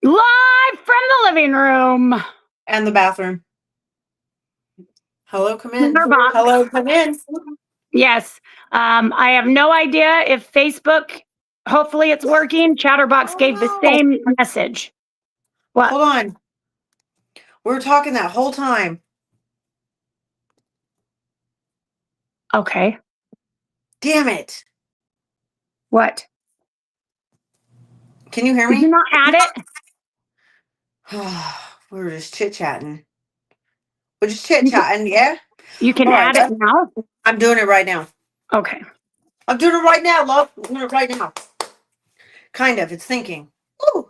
Live from the living room. And the bathroom. Hello, come in. ChatHerBox. Hello, come in. Yes. I have no idea if Facebook, hopefully it's working. ChatHerBox gave the same message. What? Hold on. We were talking that whole time. Okay. Damn it. What? Can you hear Did me? you not add it? We were just chit-chatting. We're just chit-chatting, yeah? You can All right, add it now? I'm doing it right now. Okay. I'm doing it right now, love. I'm doing it right now. Kind of. It's thinking. Ooh.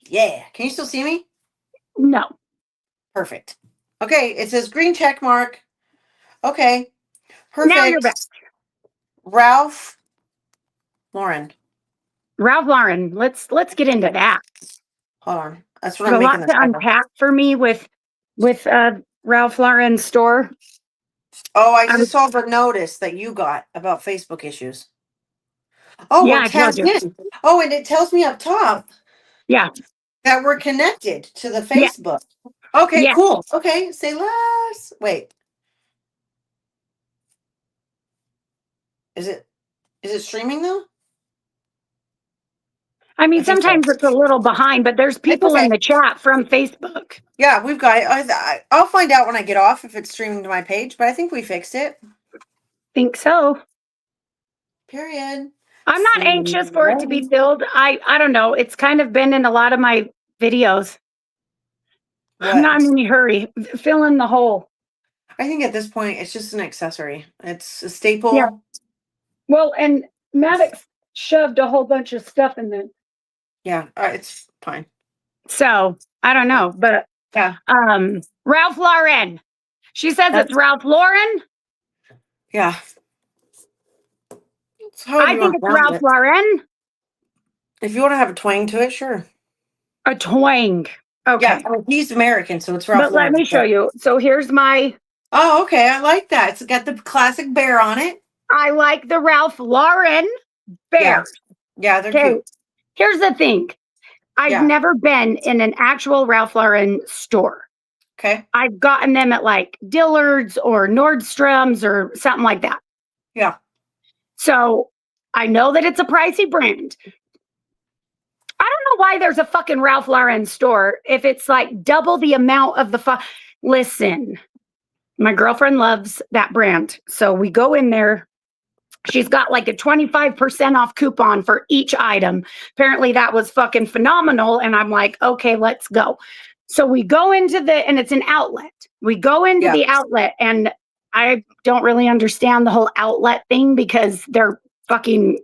Yeah. Can you still see me? No. Perfect. Okay. It says green check mark. Okay. Perfect. Now you're back. Ralph Lauren. Ralph Lauren. Let's get into that. Hold on. That's what There's I'm a lot making to this happen. unpack for me with Ralph Lauren's store. Oh, I just saw the notice that you got about Facebook issues. Oh, Yeah, we're I told tagged you. in. Oh, and it tells me up top Yeah. that we're connected to the Yeah. Facebook. Okay, Yeah. cool. Okay, say less. Wait. Is it streaming though? I mean, I think so. sometimes it's a little behind, but there's people okay. in the chat from Facebook. Yeah, we've got it. I'll find out when I get off if it's streaming to my page, but I think we fixed it. Think so. Period. I'm not anxious for it to be filled. I don't know. It's kind of been in a lot of my videos. What? I'm not in any hurry. Fill in the hole. I think at this point it's just an accessory. It's a staple. Yeah. Well, and Maddox shoved a whole bunch of stuff in there. Yeah, it's fine. So I don't know, but yeah. Ralph Lauren. She says it's Ralph Lauren. Yeah. I think it's Ralph Lauren. If you want to have a twang to it, sure. A twang. Okay. Yeah, he's American, so it's Ralph But Lauren. let me show you. So here's my. Oh, okay. I like that. It's got the classic bear on it. I like the Ralph Lauren bears. Yeah, they're cute. Here's the thing. I've never been in an actual Ralph Lauren store. Okay. I've gotten them at like Dillard's or Nordstrom's or something like that. Yeah. So I know that it's a pricey brand. I don't know why there's a fucking Ralph Lauren store if it's like double the amount of the Listen, my girlfriend loves that brand. So we go in there. She's got like a 25% off coupon for each item. Apparently that was fucking phenomenal. And I'm like, okay, let's go. So we go into and it's an outlet. We go into the outlet, and I don't really understand the whole outlet thing because they're fucking,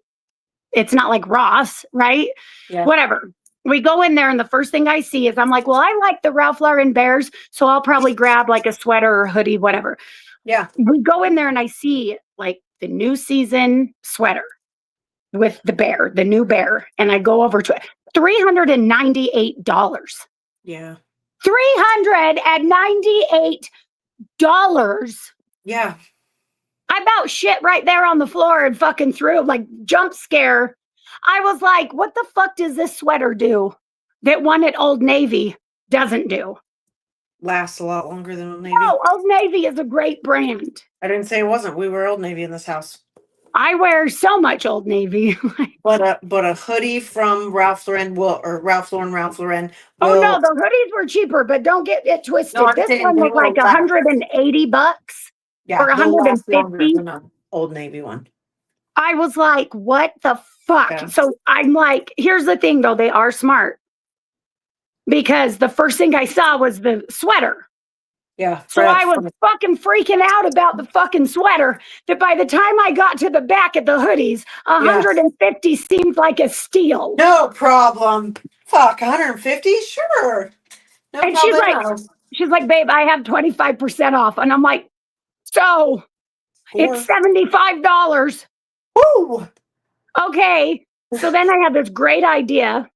it's not like Ross, right? Yeah. Whatever. We go in there, and the first thing I see is I'm like, well, I like the Ralph Lauren bears, so I'll probably grab like a sweater or hoodie, whatever. Yeah. We go in there, and I see like the new season sweater with the bear, the new bear, and I go over to it. $398. Yeah. $398. Yeah. I about shit right there on the floor and fucking threw like jump scare. I was like, what the fuck does this sweater do that one at Old Navy doesn't do? Lasts a lot longer than Old Navy. Oh, Old Navy is a great brand. I didn't say it wasn't. We were Old Navy in this house. I wear so much Old Navy. but a hoodie from Ralph Lauren Ralph Lauren. Oh no, the hoodies were cheaper, but don't get it twisted. No, this one was like $180 or $150 than an Old Navy one. I was like, what the fuck? Yeah. So I'm like, here's the thing though, they are smart. Because the first thing I saw was the sweater. Yeah. So I was fucking freaking out about the fucking sweater that by the time I got to the back of the hoodies, 150 seemed like a steal. No problem. Fuck, 150? Sure. No and problem. she's like, babe, I have 25% off. And I'm like, so it's $75. Woo! Okay. So then I had this great idea.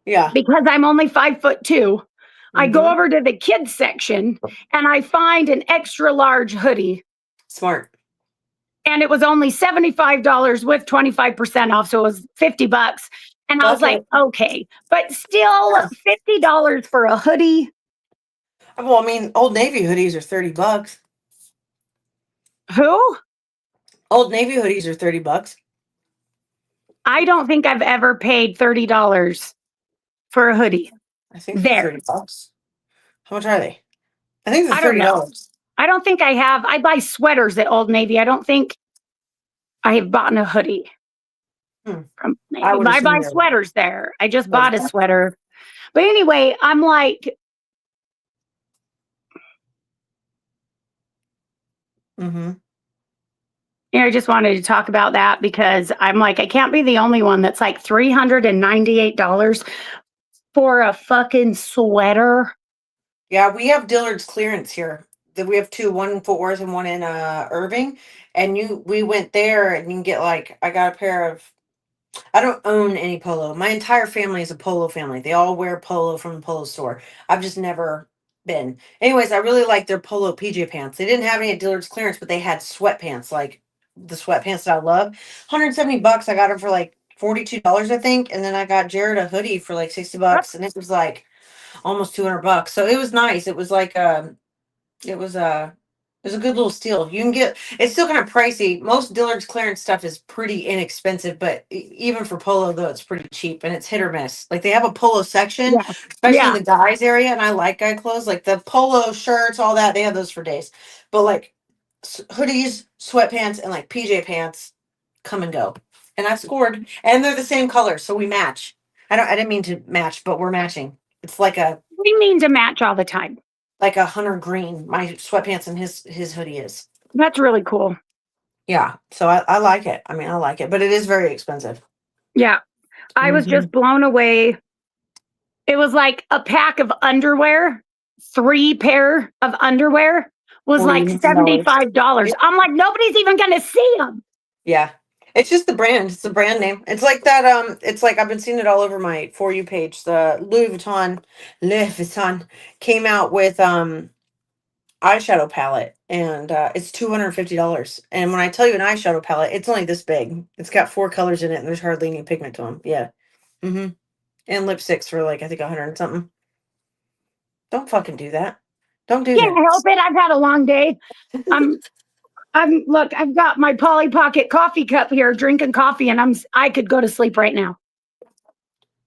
Yeah. Because I'm only 5'2". I go over to the kids section and I find an extra large hoodie. Smart. And it was only $75 with 25% off. So it was $50. And I was like, okay, but still $50 for a hoodie. Well, I mean, Old Navy hoodies are $30. Who? Old Navy hoodies are $30. I don't think I've ever paid $30 for a hoodie. I think they're $30. How much are they? I think they're I don't know. $30. I don't think I have. I buy sweaters at Old Navy. I don't think I have bought a hoodie from Navy. I buy sweaters there. I just bought a sweater. But anyway, I'm like, I just wanted to talk about that because I'm like, I can't be the only one that's like $398 for a fucking sweater. Yeah, we have Dillard's clearance here. We have two, one in Fort Worth and one in Irving. And we went there and you can get I got a pair of, I don't own any polo. My entire family is a polo family. They all wear polo from the polo store. I've just never been. Anyways, I really like their polo PJ pants. They didn't have any at Dillard's clearance, but they had sweatpants, like the sweatpants that I love. $170. I got them for like $42, I think. And then I got Jared a hoodie for like $60. And it was like almost $200. So it was nice. It was like it was a good little steal. You can get it's still kind of pricey. Most Dillard's clearance stuff is pretty inexpensive, but even for polo though, it's pretty cheap and it's hit or miss. Like they have a polo section, especially in the guys area, and I like guy clothes, like the polo shirts, all that. They have those for days, but like hoodies, sweatpants, and like PJ pants come and go. And I've scored, and they're the same color, so we match. I didn't mean to match, but we're matching. It's like a. What do you mean to match all the time? Like a hunter green. My sweatpants and his hoodie is. That's really cool. Yeah, so I like it. I mean, I like it, but it is very expensive. Yeah, I was just blown away. It was like a pack of underwear, 3 pair of underwear was like $75. I'm like, nobody's even gonna see them. Yeah. It's just the brand. It's the brand name. It's like that. It's like I've been seeing it all over my For You page. The Louis Vuitton came out with eyeshadow palette, and it's $250. And when I tell you an eyeshadow palette, it's only this big. It's got 4 colors in it, and there's hardly any pigment to them. Yeah. And lipsticks for like I think 100 and something. Don't fucking do that. Don't do that. Can't help it. I've had a long day. Look, I've got my Polly Pocket coffee cup here, drinking coffee, and I could go to sleep right now.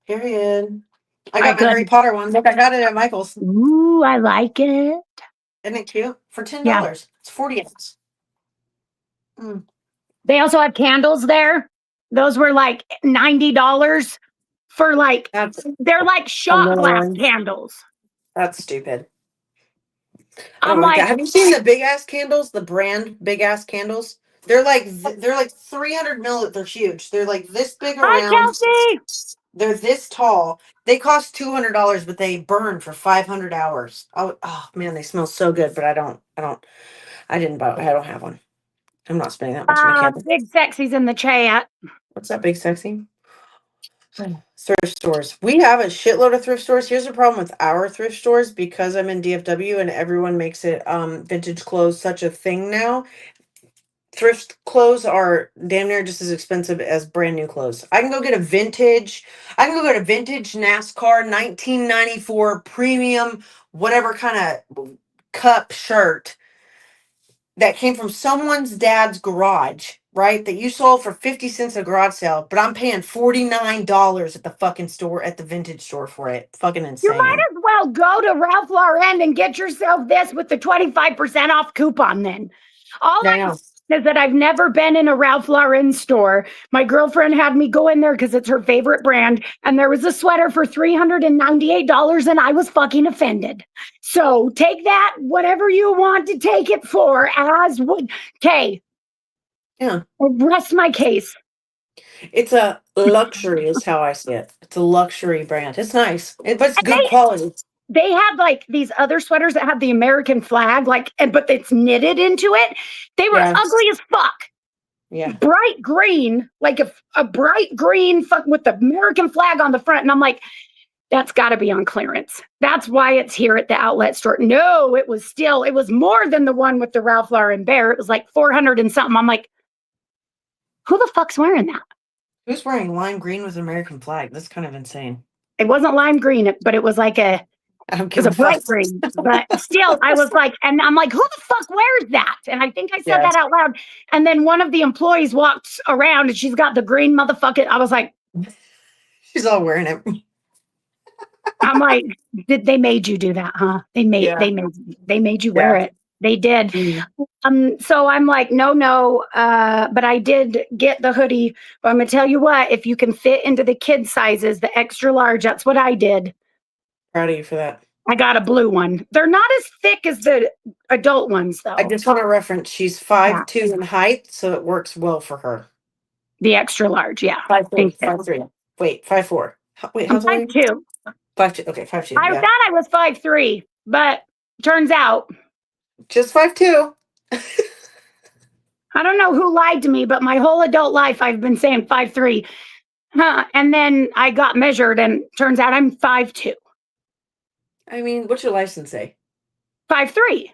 Period. I got my Harry Potter one. Look, I got it at Michael's. Ooh, I like it. Isn't it cute? For $10. It's 40 ounce. They also have candles there. Those were like $90 for like, they're like shot glass candles. That's stupid. I'm like, have you seen the big ass candles? The brand big ass candles? They're like 300 ml. They're huge. They're like this big around. Hi, Kelsey. They're this tall. They cost $200, but they burn for 500 hours. Oh man, they smell so good. But I don't have one. I'm not spending that much on a candle. Big Sexy's in the chat. What's up, Big Sexy? Thrift stores. We have a shitload of thrift stores. Here's the problem with our thrift stores, because I'm in DFW and everyone makes it vintage clothes such a thing now. Thrift clothes are damn near just as expensive as brand new clothes. I can go get a vintage NASCAR 1994 premium whatever kind of cup shirt that came from someone's dad's garage, right? That you sold for 50 cents at a garage sale, but I'm paying $49 at the fucking store, at the vintage store for it. Fucking insane. You might as well go to Ralph Lauren and get yourself this with the 25% off coupon then. All I know is that I've never been in a Ralph Lauren store. My girlfriend had me go in there because it's her favorite brand, and there was a sweater for $398, and I was fucking offended. So take that, whatever you want to take it for, as would. Okay. Yeah. Rest my case. It's a luxury, is how I see it. It's a luxury brand. It's nice, but it's good quality. They had like these other sweaters that have the American flag, but it's knitted into it. They were ugly as fuck. Yeah. Bright green, like a bright green fuck with the American flag on the front. And I'm like, that's got to be on clearance. That's why it's here at the outlet store. No, it was more than the one with the Ralph Lauren bear. It was like 400 and something. I'm like, who the fuck's wearing that? Who's wearing lime green with an American flag? That's kind of insane. It wasn't lime green, but it was like I don't it give was a a fuck. bright green. But still, I was like, and I'm like, who the fuck wears that? And I think I said Yes. that out loud. And then one of the employees walks around and she's got the green motherfucker. I was like, She's all wearing it. I'm like, they made you do that, huh? They Yeah. made you wear Yeah. it. They did. So I'm like, no. But I did get the hoodie. But I'm gonna tell you what, if you can fit into the kid sizes, the extra large, that's what I did. Proud of you for that. I got a blue one. They're not as thick as the adult ones, though. I just want to reference she's 5'2" in height, so it works well for her. The extra large, yeah. 5'3". 5'3". Wait, 5'4". Wait, I'm how tall are you? 5'2". 5'2". Okay, 5'2". I Yeah. thought I was 5'3", but turns out Just 5'2". I don't know who lied to me, but my whole adult life I've been saying 5'3". And then I got measured and turns out I'm 5'2". I mean, what's your license say? 5'3".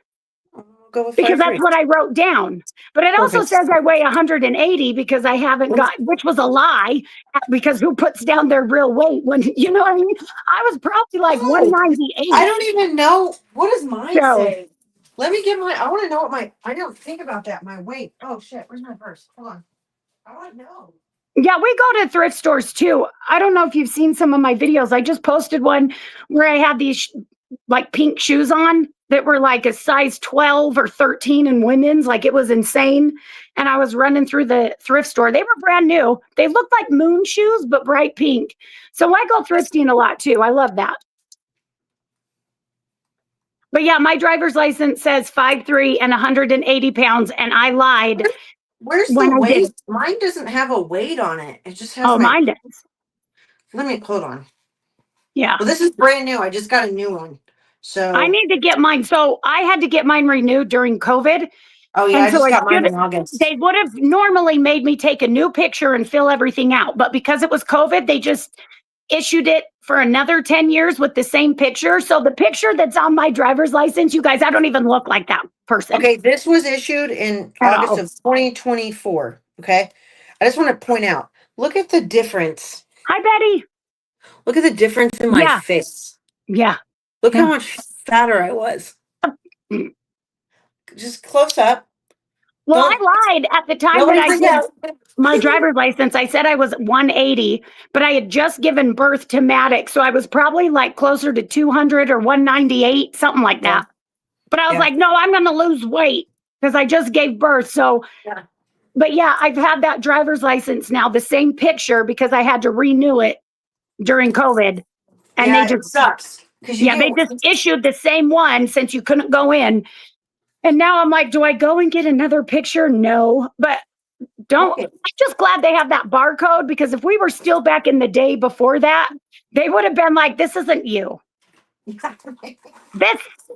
I'll go with Because 5'3". that's what I wrote down. But it also Perfect. says I weigh 180 because I haven't got, which was a lie, because who puts down their real weight when, you know what I mean? I was probably like 198. I don't even know. What does mine So- say? Let me get I want to know what I don't think about that. My weight. Oh, shit. Where's my purse? Hold on. I want to know. Yeah, we go to thrift stores too. I don't know if you've seen some of my videos. I just posted one where I had these like pink shoes on that were like a size 12 or 13 in women's. Like it was insane. And I was running through the thrift store. They were brand new. They looked like moon shoes, but bright pink. So I go thrifting a lot too. I love that. But yeah, my driver's license says 5'3" and 180 pounds. And I lied. Where's when the I weight? did. Mine doesn't have a weight on it. It just has Oh, mine does. Let me hold on. Yeah. Well, this is brand new. I just got a new one. So I need to get mine. So I had to get mine renewed during COVID. Oh yeah, And I so just I got mine should- in August. They would have normally made me take a new picture and fill everything out. But because it was COVID, they just issued it for another 10 years with the same picture. So the picture that's on my driver's license, you guys, I don't even look like that person. Okay, this was issued in At August all. of 2024. Okay. I just want to point out, look at the difference. Hi, Betty. Look at the difference in my Yeah. face. Yeah. Look Yeah. how much fatter I was. Just close up. Well, Don't- I lied at the time Nobody that I forget. did my driver's license. I said I was 180, but I had just given birth to Maddox. So I was probably like closer to 200 or 198, something like Yeah. that. But I was Yeah. like, no, I'm going to lose weight because I just gave birth. So, Yeah. But yeah, I've had that driver's license now, the same picture, because I had to renew it during COVID. And Yeah, they just it sucks. they just issued the same one since you couldn't go in. And now I'm like, do I go and get another picture? No, but don't. Okay. I'm just glad they have that barcode, because if we were still back in the day before that, they would have been like, this isn't you.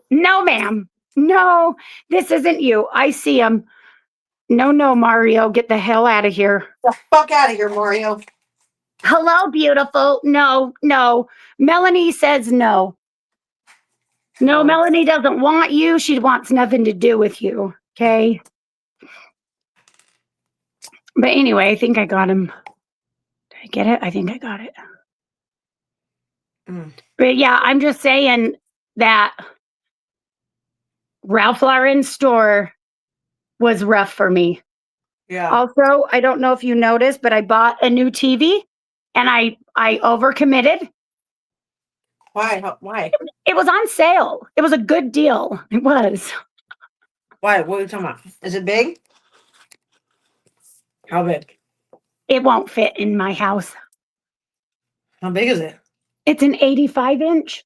No, ma'am. No, this isn't you. I see him. No, Mario, get the hell out of here. The fuck out of here, Mario. Hello, beautiful. No. Melanie says no. No, Melanie doesn't want you. She wants nothing to do with you. Okay. But anyway, I think I got him. Did I get it? I think I got it. But yeah, I'm just saying that Ralph Lauren store was rough for me. Yeah. Also, I don't know if you noticed, but I bought a new TV and I overcommitted. Why? It was on sale. It was a good deal. It was. Why? What are you talking about? Is it big? How big? It won't fit in my house. How big is it? It's an 85-inch.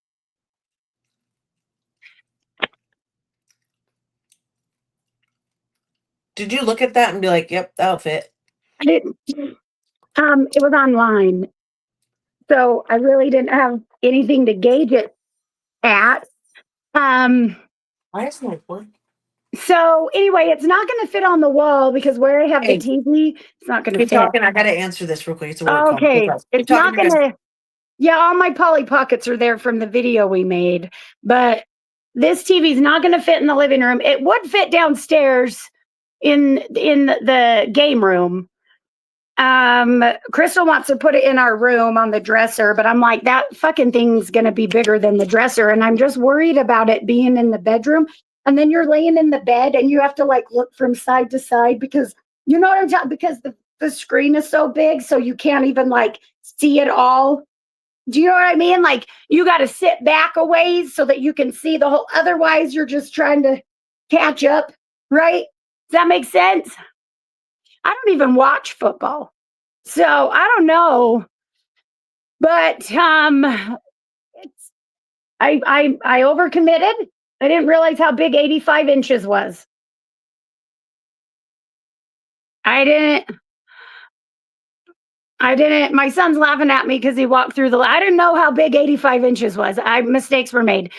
Did you look at that and be like, yep, that'll fit? I didn't. It was online. So I really didn't have anything to gauge it at. Why is my work? So anyway, it's not going to fit on the wall because where I have Hey, the TV, it's not going to Keep fit. talking. I got to answer this real quick. It's a work call. Okay, Keep it's talking, not going to. Yeah, all my Polly Pockets are there from the video we made, but this TV is not going to fit in the living room. It would fit downstairs in the game room, Crystal wants to put it in our room on the dresser, but I'm like, that fucking thing's gonna be bigger than the dresser, and I'm just worried about it being in the bedroom. And then you're laying in the bed and you have to like look from side to side because you know what I'm talking, because the screen is so big, so you can't even like see it all. Do you know what I mean? Like you got to sit back a ways so that you can see the whole. Otherwise, you're just trying to catch up, right? Does that make sense? I don't even watch football, so I don't know. But it's I overcommitted. I didn't realize how big 85 inches was. I didn't. My son's laughing at me because he walked through I didn't know how big 85 inches was. Mistakes were made.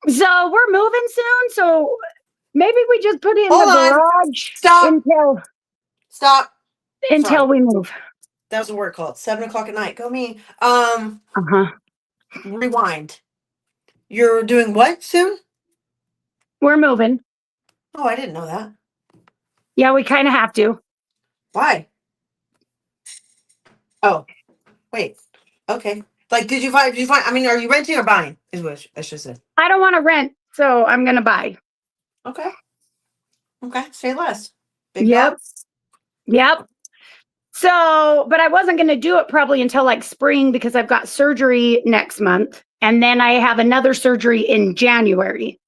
So we're moving soon. So maybe we just put it in Hold the on. garage Stop. Stop. until Sorry. we move. That was a work call. It's 7:00 at night. Go me. Uh-huh. Rewind. You're doing what soon? We're moving. Oh, I didn't know that. Yeah, we kind of have to. Why? Oh, wait. Okay. Like, did you find? I mean, are you renting or buying? Is what I should say. I don't want to rent, so I'm gonna buy. Okay. Okay. Say less. Big Yep. thoughts? Yep. So, but I wasn't going to do it probably until like spring because I've got surgery next month. And then I have another surgery in January.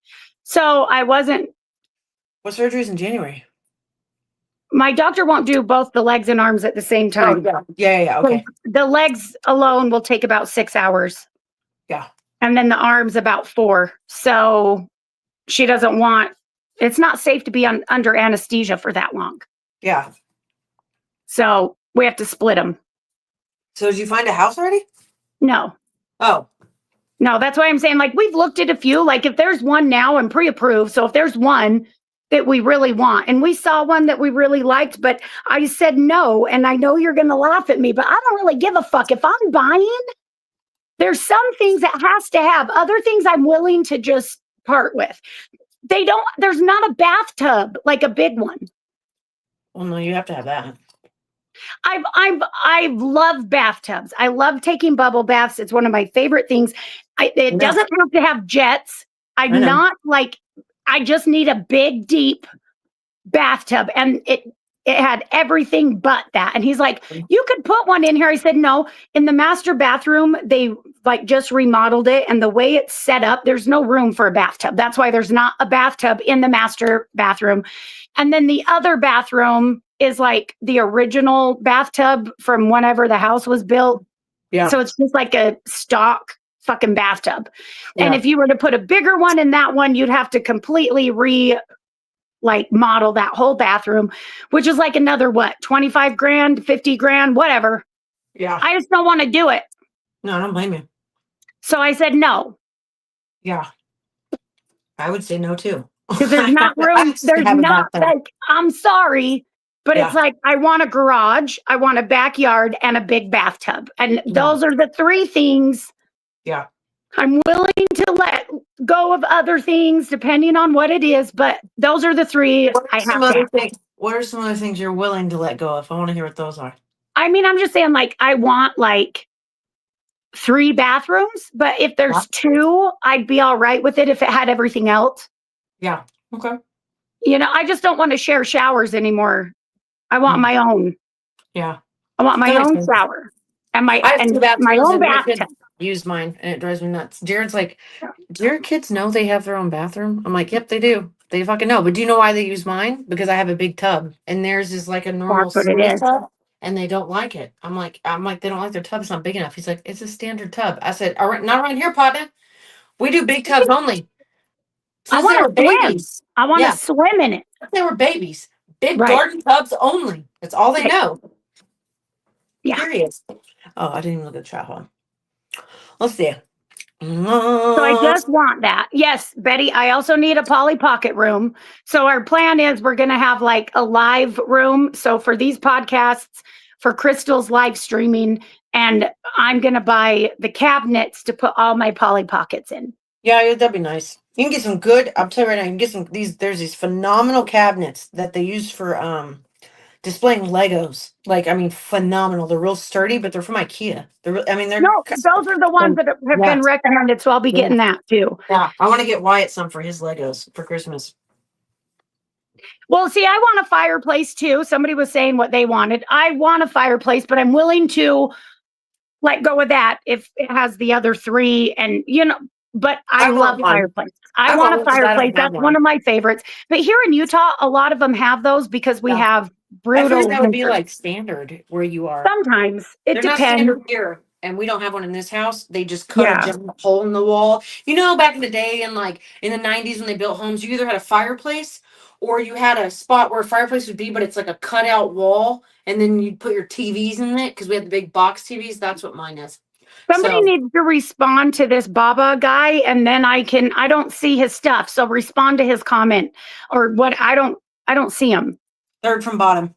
So I wasn't. What surgery is in January? My doctor won't do both the legs and arms at the same time. Oh, yeah. Okay. So the legs alone will take about 6 hours. Yeah. And then the arms about 4. So she doesn't want, it's not safe to be under anesthesia for that long. Yeah. So we have to split them. So did you find a house already? No. Oh. No, that's why I'm saying, like, we've looked at a few. Like, if there's one now, I'm pre-approved. So if there's one that we really want, and we saw one that we really liked, but I said no, and I know you're going to laugh at me, but I don't really give a fuck. If I'm buying, there's some things that has to have. Other things I'm willing to just part with. There's not a bathtub, like a big one. Well, no, you have to have that. I love bathtubs. I love taking bubble baths. It's one of my favorite things. It doesn't have to have jets. I just need a big, deep bathtub. And it had everything but that. And he's like, you could put one in here. I said, no, in the master bathroom, they like just remodeled it. And the way it's set up, there's no room for a bathtub. That's why there's not a bathtub in the master bathroom. And then the other bathroom is like the original bathtub from whenever the house was built. Yeah. So it's just like a stock fucking bathtub. Yeah. And if you were to put a bigger one in that one, you'd have to completely model that whole bathroom, which is like another, what, 25 grand, 50 grand, whatever. Yeah. I just don't want to do it. No, I don't blame you. So I said no. Yeah. I would say no too. Because there's not room. There's not like, I'm sorry, but it's like, I want a garage, I want a backyard, and a big bathtub. And those are the 3 things. Yeah. I'm willing to let go of other things depending on what it is, but those are the 3 I have to have. What are some other things you're willing to let go of? I want to hear what those are. I mean, I'm just saying, like, I want like 3 bathrooms, but if there's 2, I'd be all right with it if it had everything else. Yeah. Okay. You know, I just don't want to share showers anymore. I want my own. Yeah. I want my own shower and my own bathtub. Use mine, and it drives me nuts. Jared's like, do your kids know they have their own bathroom? I'm like, yep, they do. They fucking know. But do you know why they use mine? Because I have a big tub, and theirs is like a normal tub, and they don't like it. I'm like, they don't like their tub. It's not big enough. He's like, it's a standard tub. I said, all right, not around here, partner. We do big tubs only. I want to babies. I want to swim in it. They were babies. Big garden tubs only. That's all they know. Yeah. Period. Oh, I didn't even look at the chat hole. Let's see. So I just want that. Yes, Betty, I also need a Polly Pocket room. So our plan is we're going to have like a live room. So for these podcasts, for Crystal's live streaming, and I'm going to buy the cabinets to put all my Polly Pockets in. Yeah, that'd be nice. You can get some good, I'll tell you right now, you can get there's these phenomenal cabinets that they use for displaying Legos. Like, I mean, phenomenal. They're real sturdy, but they're from IKEA. They're No, those are the ones that have been recommended, so I'll be getting that too. Yeah, I want to get Wyatt some for his Legos for Christmas. Well, see, I want a fireplace too. Somebody was saying what they wanted. I want a fireplace, but I'm willing to let go of that if it has the other three. And, but I love fireplaces. I want a fireplace. That's one of my favorites. But here in Utah, a lot of them have those because we have brutal. I figured that would be like standard where you are. Sometimes it They're depends. not standard here, and we don't have one in this house. They just cut a giant hole in the wall. Back in the day, and like in the 90s when they built homes, you either had a fireplace or you had a spot where a fireplace would be, but it's like a cutout wall, and then you'd put your TVs in it because we had the big box TVs. That's what mine is. Somebody needs to respond to this Baba guy, and then I don't see his stuff. So respond to his comment or what. I don't see him. Third from bottom.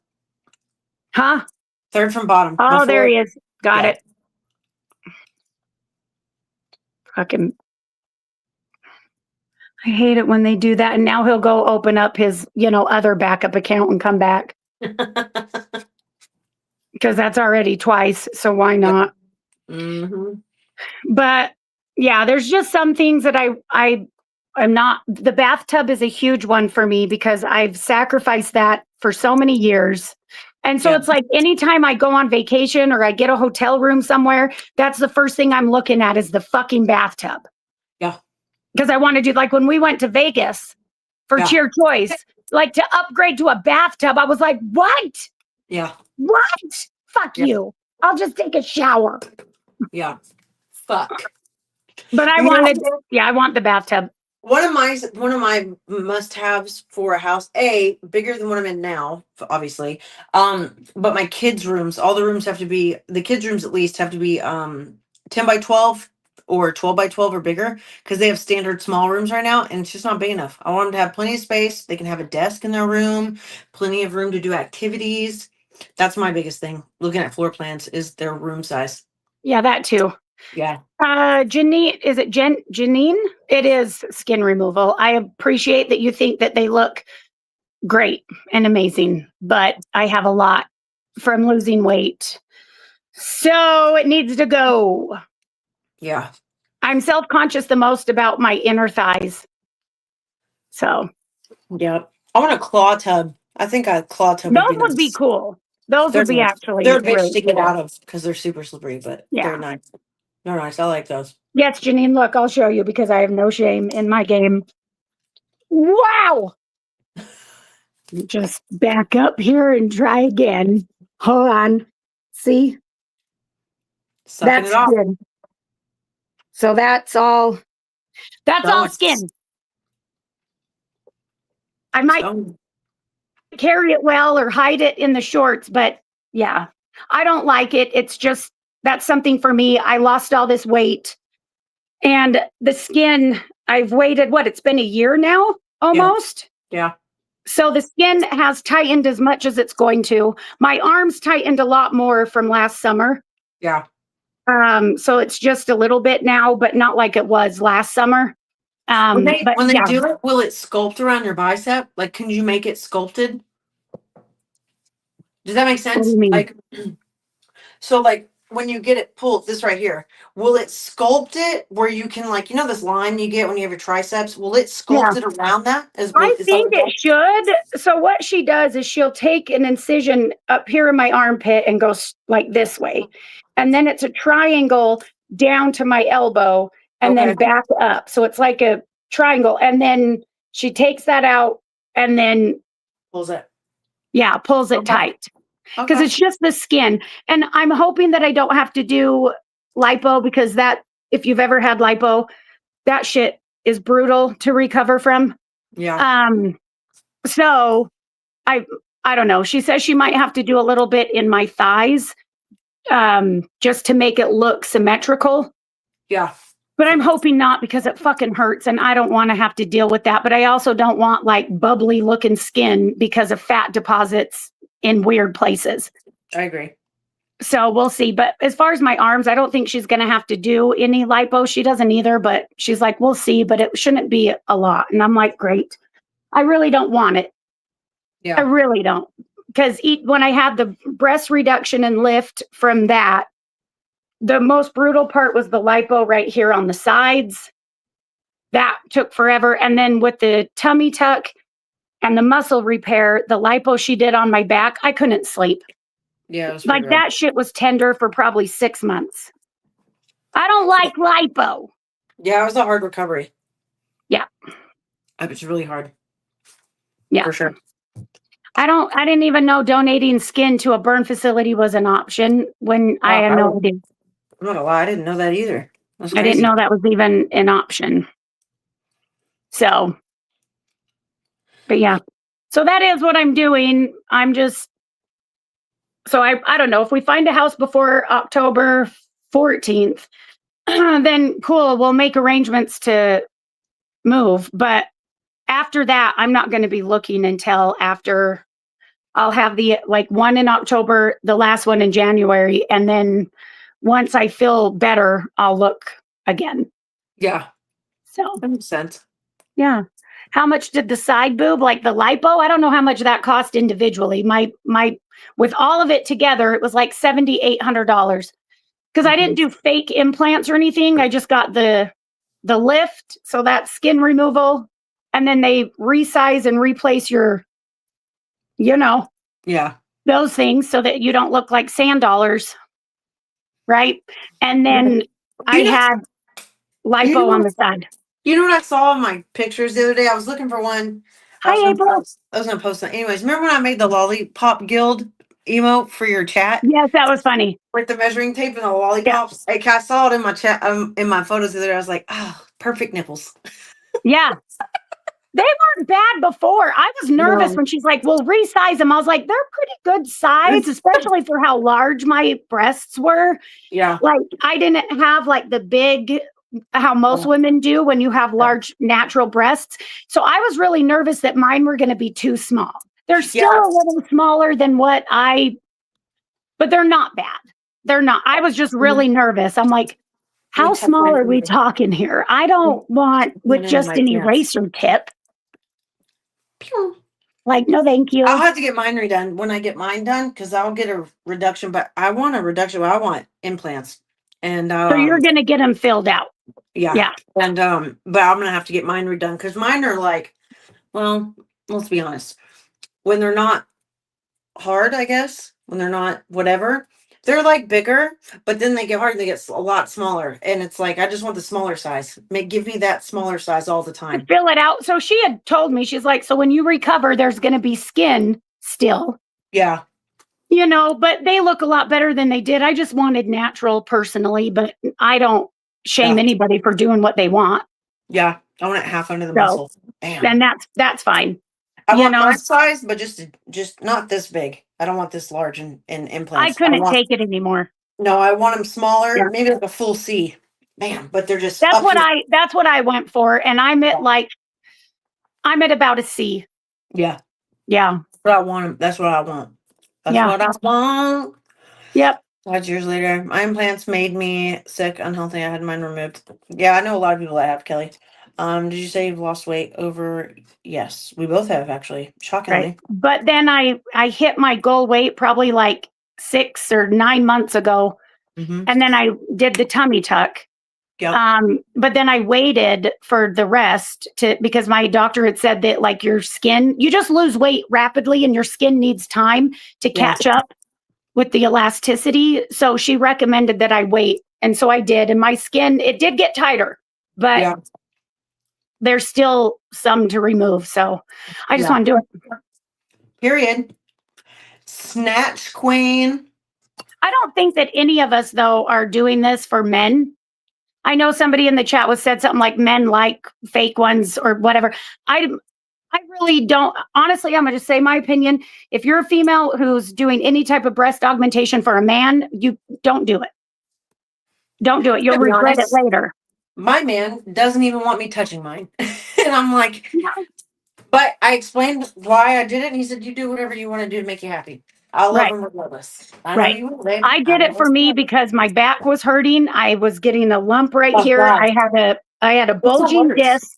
Huh? Third from bottom. Oh, there he is. Got it. Fucking. I hate it when they do that. And now he'll go open up his, other backup account and come back. Because that's already twice. So why not? Mm-hmm. But yeah, there's just some things that I'm not. The bathtub is a huge one for me because I've sacrificed that for so many years. And so it's like anytime I go on vacation or I get a hotel room somewhere, that's the first thing I'm looking at is the fucking bathtub. Yeah. Because I want to do, like when we went to Vegas for Cheer Choice, like to upgrade to a bathtub, I was like, what? Yeah. What? Fuck you. I'll just take a shower. Yeah. Fuck. But I want the bathtub. One of my must-haves for a house, bigger than what I'm in now, obviously. But my kids' rooms, all the rooms the kids' rooms at least have to be 10 by 12 or 12 by 12 or bigger because they have standard small rooms right now and it's just not big enough. I want them to have plenty of space. They can have a desk in their room, plenty of room to do activities. That's my biggest thing. Looking at floor plans is their room size. Yeah, that too. Yeah. Janine, is it Janine? It is skin removal. I appreciate that you think that they look great and amazing, but I have a lot from losing weight. So it needs to go. Yeah. I'm self-conscious the most about my inner thighs. So. Yeah. I want a claw tub. I think a claw tub would be cool. Those would be actually. They're a bitch to get out of because they're super slippery, but they're nice. They're nice. I like those. Yes, Janine, look, I'll show you because I have no shame in my game. Wow. Just back up here and try again. Hold on. See? That's good. So that's all. That's all skin. I might carry it well or hide it in the shorts, but yeah, I don't like it. It's just, that's something for me. I lost all this weight and the skin, I've waited, it's been a year now almost. Yeah. So the skin has tightened as much as it's going to. My arms tightened a lot more from last summer. Yeah. So it's just a little bit now, but not like it was last summer. When they do it, will it sculpt around your bicep? Like, can you make it sculpted? Does that make sense? What do you mean? Like, so like when you get it pulled, this right here, will it sculpt it where you can this line you get when you have your triceps? Will it sculpt it around that? I think it should. So what she does is she'll take an incision up here in my armpit and go like this way. And then it's a triangle down to my elbow and then back up. So it's like a triangle. And then she takes that out and then pulls it. Yeah, pulls it tight. Because it's just the skin. And I'm hoping that I don't have to do lipo because if you've ever had lipo, that shit is brutal to recover from. Yeah. So I don't know. She says she might have to do a little bit in my thighs just to make it look symmetrical. Yeah. But I'm hoping not because it fucking hurts and I don't want to have to deal with that. But I also don't want bubbly looking skin because of fat deposits in weird places. I agree. So we'll see. But as far as my arms, I don't think she's going to have to do any lipo. She doesn't either, but she's like, we'll see, but it shouldn't be a lot. And I'm like, great. I really don't want it. Yeah. I really don't. because when I had the breast reduction and lift from that, the most brutal part was the lipo right here on the sides. That took forever. And then with the tummy tuck and the muscle repair, the lipo she did on my back, I couldn't sleep. Yeah, it was Like that shit was tender for probably 6 months. I don't like lipo. Yeah, it was a hard recovery. Yeah. It was really hard. Yeah. For sure. I didn't even know donating skin to a burn facility was an option when I had no idea. I'm not gonna lie, I didn't know that either. That's I crazy. didn't know that was even an option. So, but yeah. So that is what I'm doing. I'm just, so I don't know, if we find a house before October 14th, then cool, we'll make arrangements to move. But after that, I'm not going to be looking until after I'll have the one in October, the last one in January. And then once I feel better, I'll look again. Yeah. So that makes sense. Yeah. How much did the side boob, like the lipo? I don't know how much that cost individually. My with all of it together, it was like $7,800. Because I didn't do fake implants or anything. I just got the lift, so that's skin removal, and then they resize and replace your, Yeah, those things so that you don't look like sand dollars, right? And then I had lipo on the side. You know what I saw in my pictures the other day? I was looking for one. Hi, April. I was gonna post that. Anyways, remember when I made the lollipop guild emote for your chat? Yes, that was funny. With the measuring tape and the lollipops. Yeah. I saw it in my chat, in my photos the other day. I was like, oh, perfect nipples. Yeah. They weren't bad before. I was nervous when she's like, well, resize them. I was like, they're pretty good size, especially for how large my breasts were. Yeah. Like I didn't have like the big, how most women do when you have large natural breasts. So I was really nervous that mine were going to be too small. They're still a little smaller than but they're not bad. They're not. I was just really nervous. I'm like, how small are we talking here? I don't want with just an eraser tip. Like, no, thank you. I'll have to get mine redone when I get mine done because I'll get a reduction, but I want a reduction. I want implants. And so you're gonna get them filled out. Yeah. And but I'm gonna have to get mine redone because mine are like, well, let's be honest. When they're not hard, I guess, when they're not whatever, they're like bigger, but then they get hard and they get a lot smaller. And it's like, I just want the smaller size. Give me that smaller size all the time. Fill it out. So she had told me, she's like, so when you recover, there's going to be skin still. Yeah. But they look a lot better than they did. I just wanted natural personally, but I don't shame anybody for doing what they want. Yeah. I want it half under the muscle. Damn. And that's fine. I want my size, but just not this big. I don't want this large in implants. I couldn't take it anymore. No, I want them smaller, maybe like a full C. Man, but they're just that's what I went for. And I'm at about a C. Yeah. Yeah. That's what I want. That's what I want. That's what I want. Yep. 5 years later, my implants made me sick, unhealthy. I had mine removed. Yeah, I know a lot of people that have, Kelly. Did you say you've lost weight over? Yes, we both have, actually. Shockingly. Right. But then I hit my goal weight probably like 6 or 9 months ago. Mm-hmm. And then I did the tummy tuck. Yep. But then I waited for the rest because my doctor had said that like your skin, you just lose weight rapidly and your skin needs time to catch up with the elasticity. So she recommended that I wait. And so I did. And my skin, it did get tighter, but there's still some to remove. So I just want to do it. Period. Snatch queen. I don't think that any of us, though, are doing this for men. I know somebody in the chat said something like men like fake ones or whatever. I really don't. Honestly, I'm going to say my opinion. If you're a female who's doing any type of breast augmentation for a man, you don't do it. Don't do it. You'll regret it later. My man doesn't even want me touching mine. And I'm like, but I explained why I did it. And he said, you do whatever you want to do to make you happy. I love him regardless. I did it for me because my back was hurting. I was getting a lump right here. I had a bulging disc.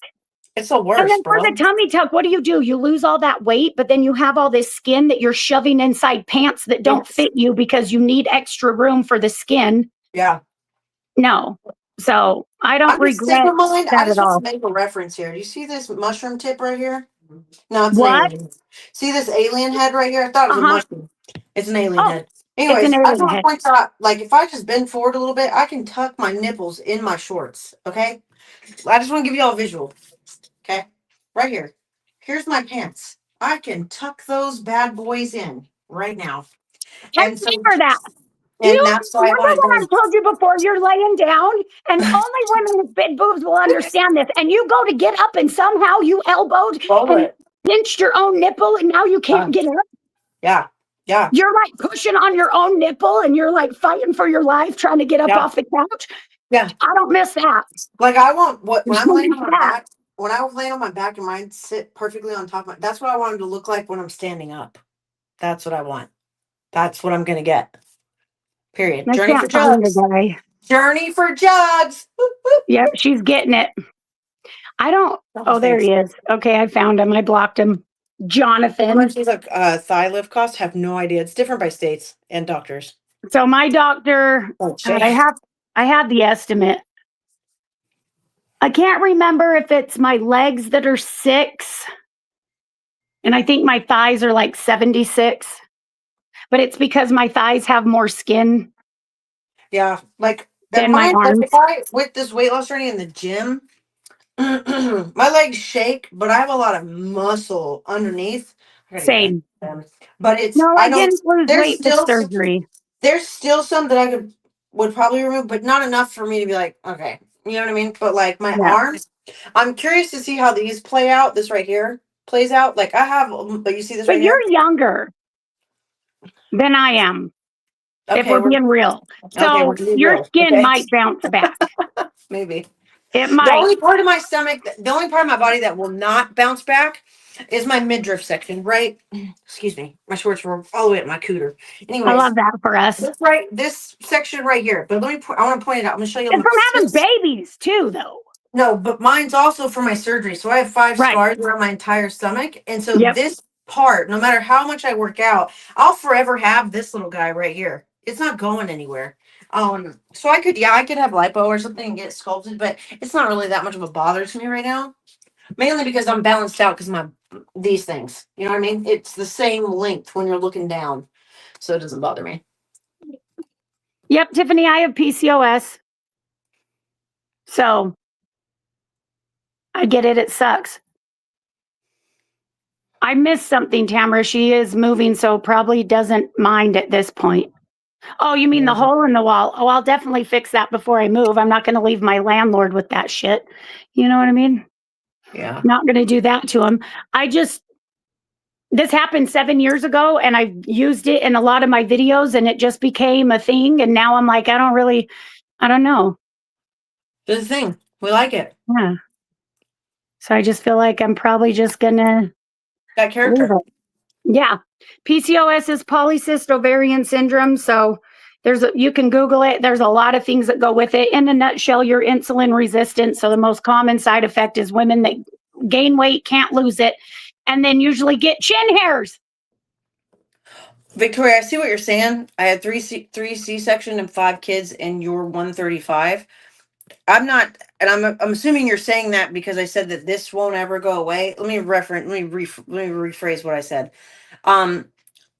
It's the And worst, then for bro. the tummy tuck, what do? You lose all that weight, but then you have all this skin that you're shoving inside pants that don't Yes. fit you because you need extra room for the skin. Yeah. No. So I don't I'm just sick regret of mine. I that at just want to all. make a reference here. Do you see this mushroom tip right here? No, it's an What? alien. See this alien head right here? I thought it was a Uh-huh. mushroom. It's an alien Oh, head. it's an Anyways, I just alien want to head. point out, like, if I just bend forward a little bit, I can tuck my nipples in my shorts. Okay? I just want to give you all a visual. Okay? Right here. Here's my pants. I can tuck those bad boys in right now. I And so, remember that. Do and you that's why I remember want to what do I've told you before? You're laying down, and only women with big boobs will understand this. And you go to get up, and somehow you elbowed roll and it. pinched your own nipple, and now you can't get up. Yeah. Yeah. You're like pushing on your own nipple, and you're like fighting for your life, trying to get up Yeah. off the couch. Yeah. I don't miss that. Like I want what when I I'm don't laying miss on my that. back. When I was laying on my back and mine sit perfectly on top of my, that's what I want 'em to look like when I'm standing up. That's what I want. That's what I'm gonna get. Period. I Journey for can't find the jugs. guy. Journey for jugs. Whoop, whoop. Yep, she's getting it. I don't. Oh, Oh, there thanks. he is. Okay, I found him. I blocked him. How Jonathan. much does a thigh lift cost? Have no idea. It's different by states and doctors. So my doctor, Oh, God, Shay. I have the estimate. I can't remember if it's my legs that are 6, and I think my thighs are like 76, but it's because my thighs have more skin Yeah, like that. than my Mine. Like if arms. I with this weight loss journey in the gym, my legs shake, but I have a lot of muscle underneath. I gotta get back Same. to them. But it's No, I I don't. didn't lose There's weight with still surgery. there's still some that I would probably remove, but not enough for me to be like, okay, you know what I mean. But like my Yeah. arms, I'm curious to see how these play out. This right here plays out. Like I have, but you see this But right here. you're younger than I am, if Okay, we're being real. we're So gonna be your real. skin Okay, might bounce back. maybe. It The might. only part of my stomach, the only part of my body that will not bounce back is my midriff section, right? Excuse me. My shorts were all the way at my cooter. I Anyways, love that for us. this section right here. But let me, I want to point it out. I'm going to show you And a from having six. babies too, though. No, but mine's also for my surgery. So I have 5 Right. scars around my entire stomach. And so Yep. this part, no matter how much I work out, I'll forever have this little guy right here. It's not going anywhere. So I could have lipo or something and get sculpted, but it's not really that much of a bother to me right now. Mainly because I'm balanced out because my these things. You know what I mean? It's the same length when you're looking down. So it doesn't bother me. Yep, Tiffany, I have PCOS. So I get it. It sucks. I missed something, Tamara. She is moving, so probably doesn't mind at this point. Oh, you mean the hole in the wall? Oh, I'll definitely fix that before I move. I'm not going to leave my landlord with that shit. You know what I mean? Yeah. Not going to do that to him. This happened 7 years ago, and I've used it in a lot of my videos, and it just became a thing. And now I'm like, I don't know. It's the thing. We like it. Yeah. So I just feel like I'm probably just going to Got leave character. it. Yeah. PCOS is polycystic ovarian syndrome. So you can Google it. There's a lot of things that go with it. In a nutshell, you're insulin resistant. So the most common side effect is women that gain weight, can't lose it, and then usually get chin hairs. Victoria, I see what you're saying. I had three C-section and 5 kids, and you're 135. I'm not, and I'm assuming you're saying that because I said that this won't ever go away. Let me rephrase what I said. Um,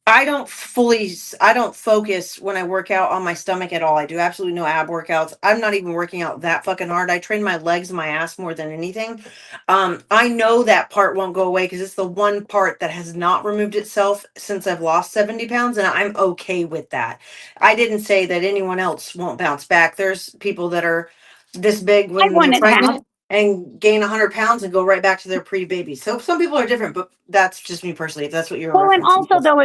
I don't focus when I work out on my stomach at all. I do absolutely no ab workouts. I'm not even working out that fucking hard. I train my legs and my ass more than anything. I know that part won't go away because it's the one part that has not removed itself since I've lost 70 pounds, and I'm okay with that. I didn't say that anyone else won't bounce back. There's people that are this big I when they're wouldn't have. pregnant and gain 100 pounds and go right back to their pre-baby. So some people are different, but that's just me personally, if that's what you're Well, and referencing. also though,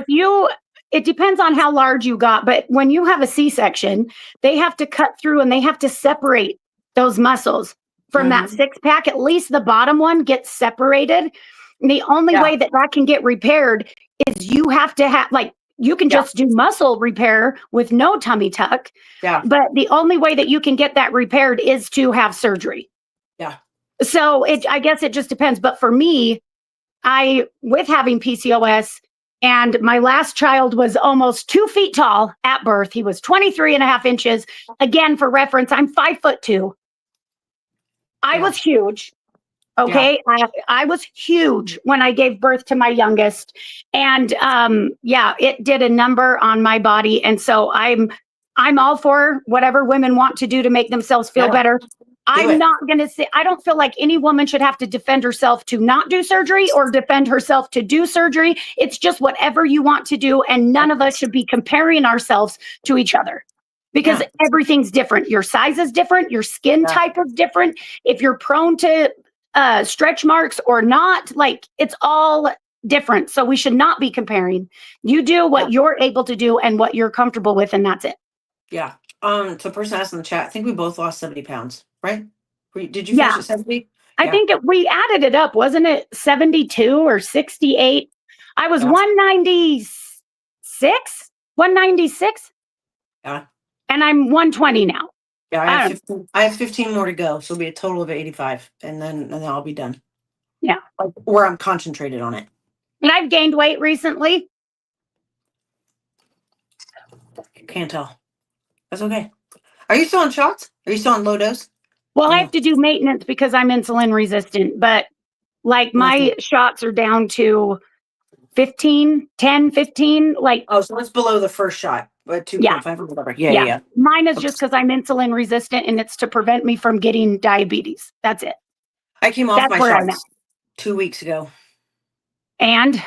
it depends on how large you got, but when you have a C-section, they have to cut through and they have to separate those muscles from that 6-pack. At least the bottom one gets separated. And the only way that can get repaired is you have to have, like, you can just do muscle repair with no tummy tuck. Yeah. But the only way that you can get that repaired is to have surgery. Yeah. So I guess it just depends. But for me, with having PCOS, and my last child was almost 2 feet tall at birth. He was 23 and a half inches. Again, for reference, I'm 5'2". I was huge. Okay. I was huge when I gave birth to my youngest. And it did a number on my body. And so I'm all for whatever women want to do to make themselves feel better. I'm not going to say, I don't feel like any woman should have to defend herself to not do surgery or defend herself to do surgery. It's just whatever you want to do. And none of us should be comparing ourselves to each other because everything's different. Your size is different. Your skin type is different. If you're prone to stretch marks or not, like it's all different. So we should not be comparing. You do what you're able to do and what you're comfortable with, and that's it. Yeah. So person asked in the chat, I think we both lost 70 pounds, right? Did you finish at 70? I think we added it up. Wasn't it 72 or 68? I was 196, 196. Yeah. And I'm 120 now. Yeah, I have 15 more to go. So it'll be a total of 85. And then I'll be done. Yeah. Where I'm concentrated on it. And I've gained weight recently. Can't tell. That's okay. Are you still on shots? Are you still on low dose? Well, I have to do maintenance because I'm insulin resistant, but like my shots are down to 10, 15. Like, oh, so it's below the first shot, but 2.5 or whatever. Yeah. Mine is just because I'm insulin resistant and it's to prevent me from getting diabetes. That's it. I came off my shots 2 weeks ago. And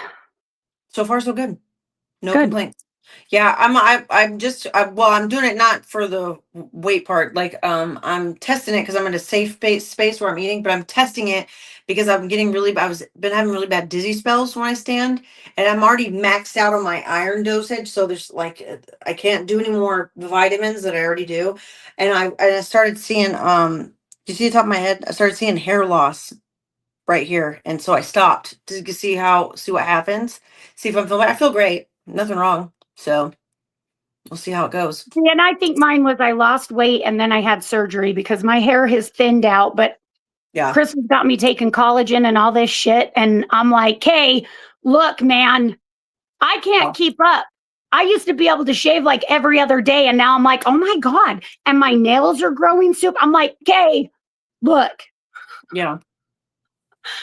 so far so good. No complaints. Yeah, I'm doing it not for the weight part. Like, I'm testing it because I'm in a safe space where I'm eating, but I'm testing it because I'm getting been having really bad dizzy spells when I stand, and I'm already maxed out on my iron dosage. So there's like, I can't do any more vitamins that I already do. And I started seeing, you see the top of my head? I started seeing hair loss right here. And so I stopped to see what happens. See if I'm feeling, I feel great. Nothing wrong. So we'll see how it goes. And I think mine was I lost weight and then I had surgery because my hair has thinned out. But Chris has got me taking collagen and all this shit. And I'm like, hey, look, man, I can't keep up. I used to be able to shave like every other day. And now I'm like, oh my God. And my nails are growing soup. I'm like, okay, look. Yeah.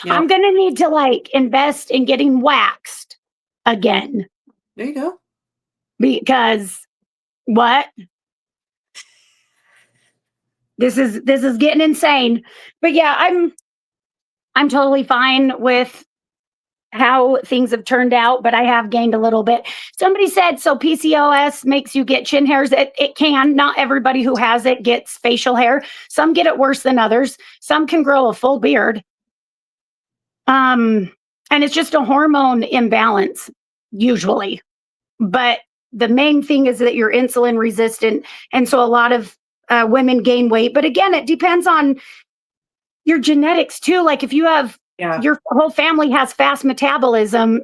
I'm going to need to like invest in getting waxed again. There you go. Because what? This is getting insane. But yeah, I'm totally fine with how things have turned out, but I have gained a little bit. Somebody said, so PCOS makes you get chin hairs. It can. Not everybody who has it gets facial hair. Some get it worse than others. Some can grow a full beard. And it's just a hormone imbalance, usually. But the main thing is that you're insulin resistant. And so a lot of women gain weight. But again, it depends on your genetics too. Like if you have your whole family has fast metabolism,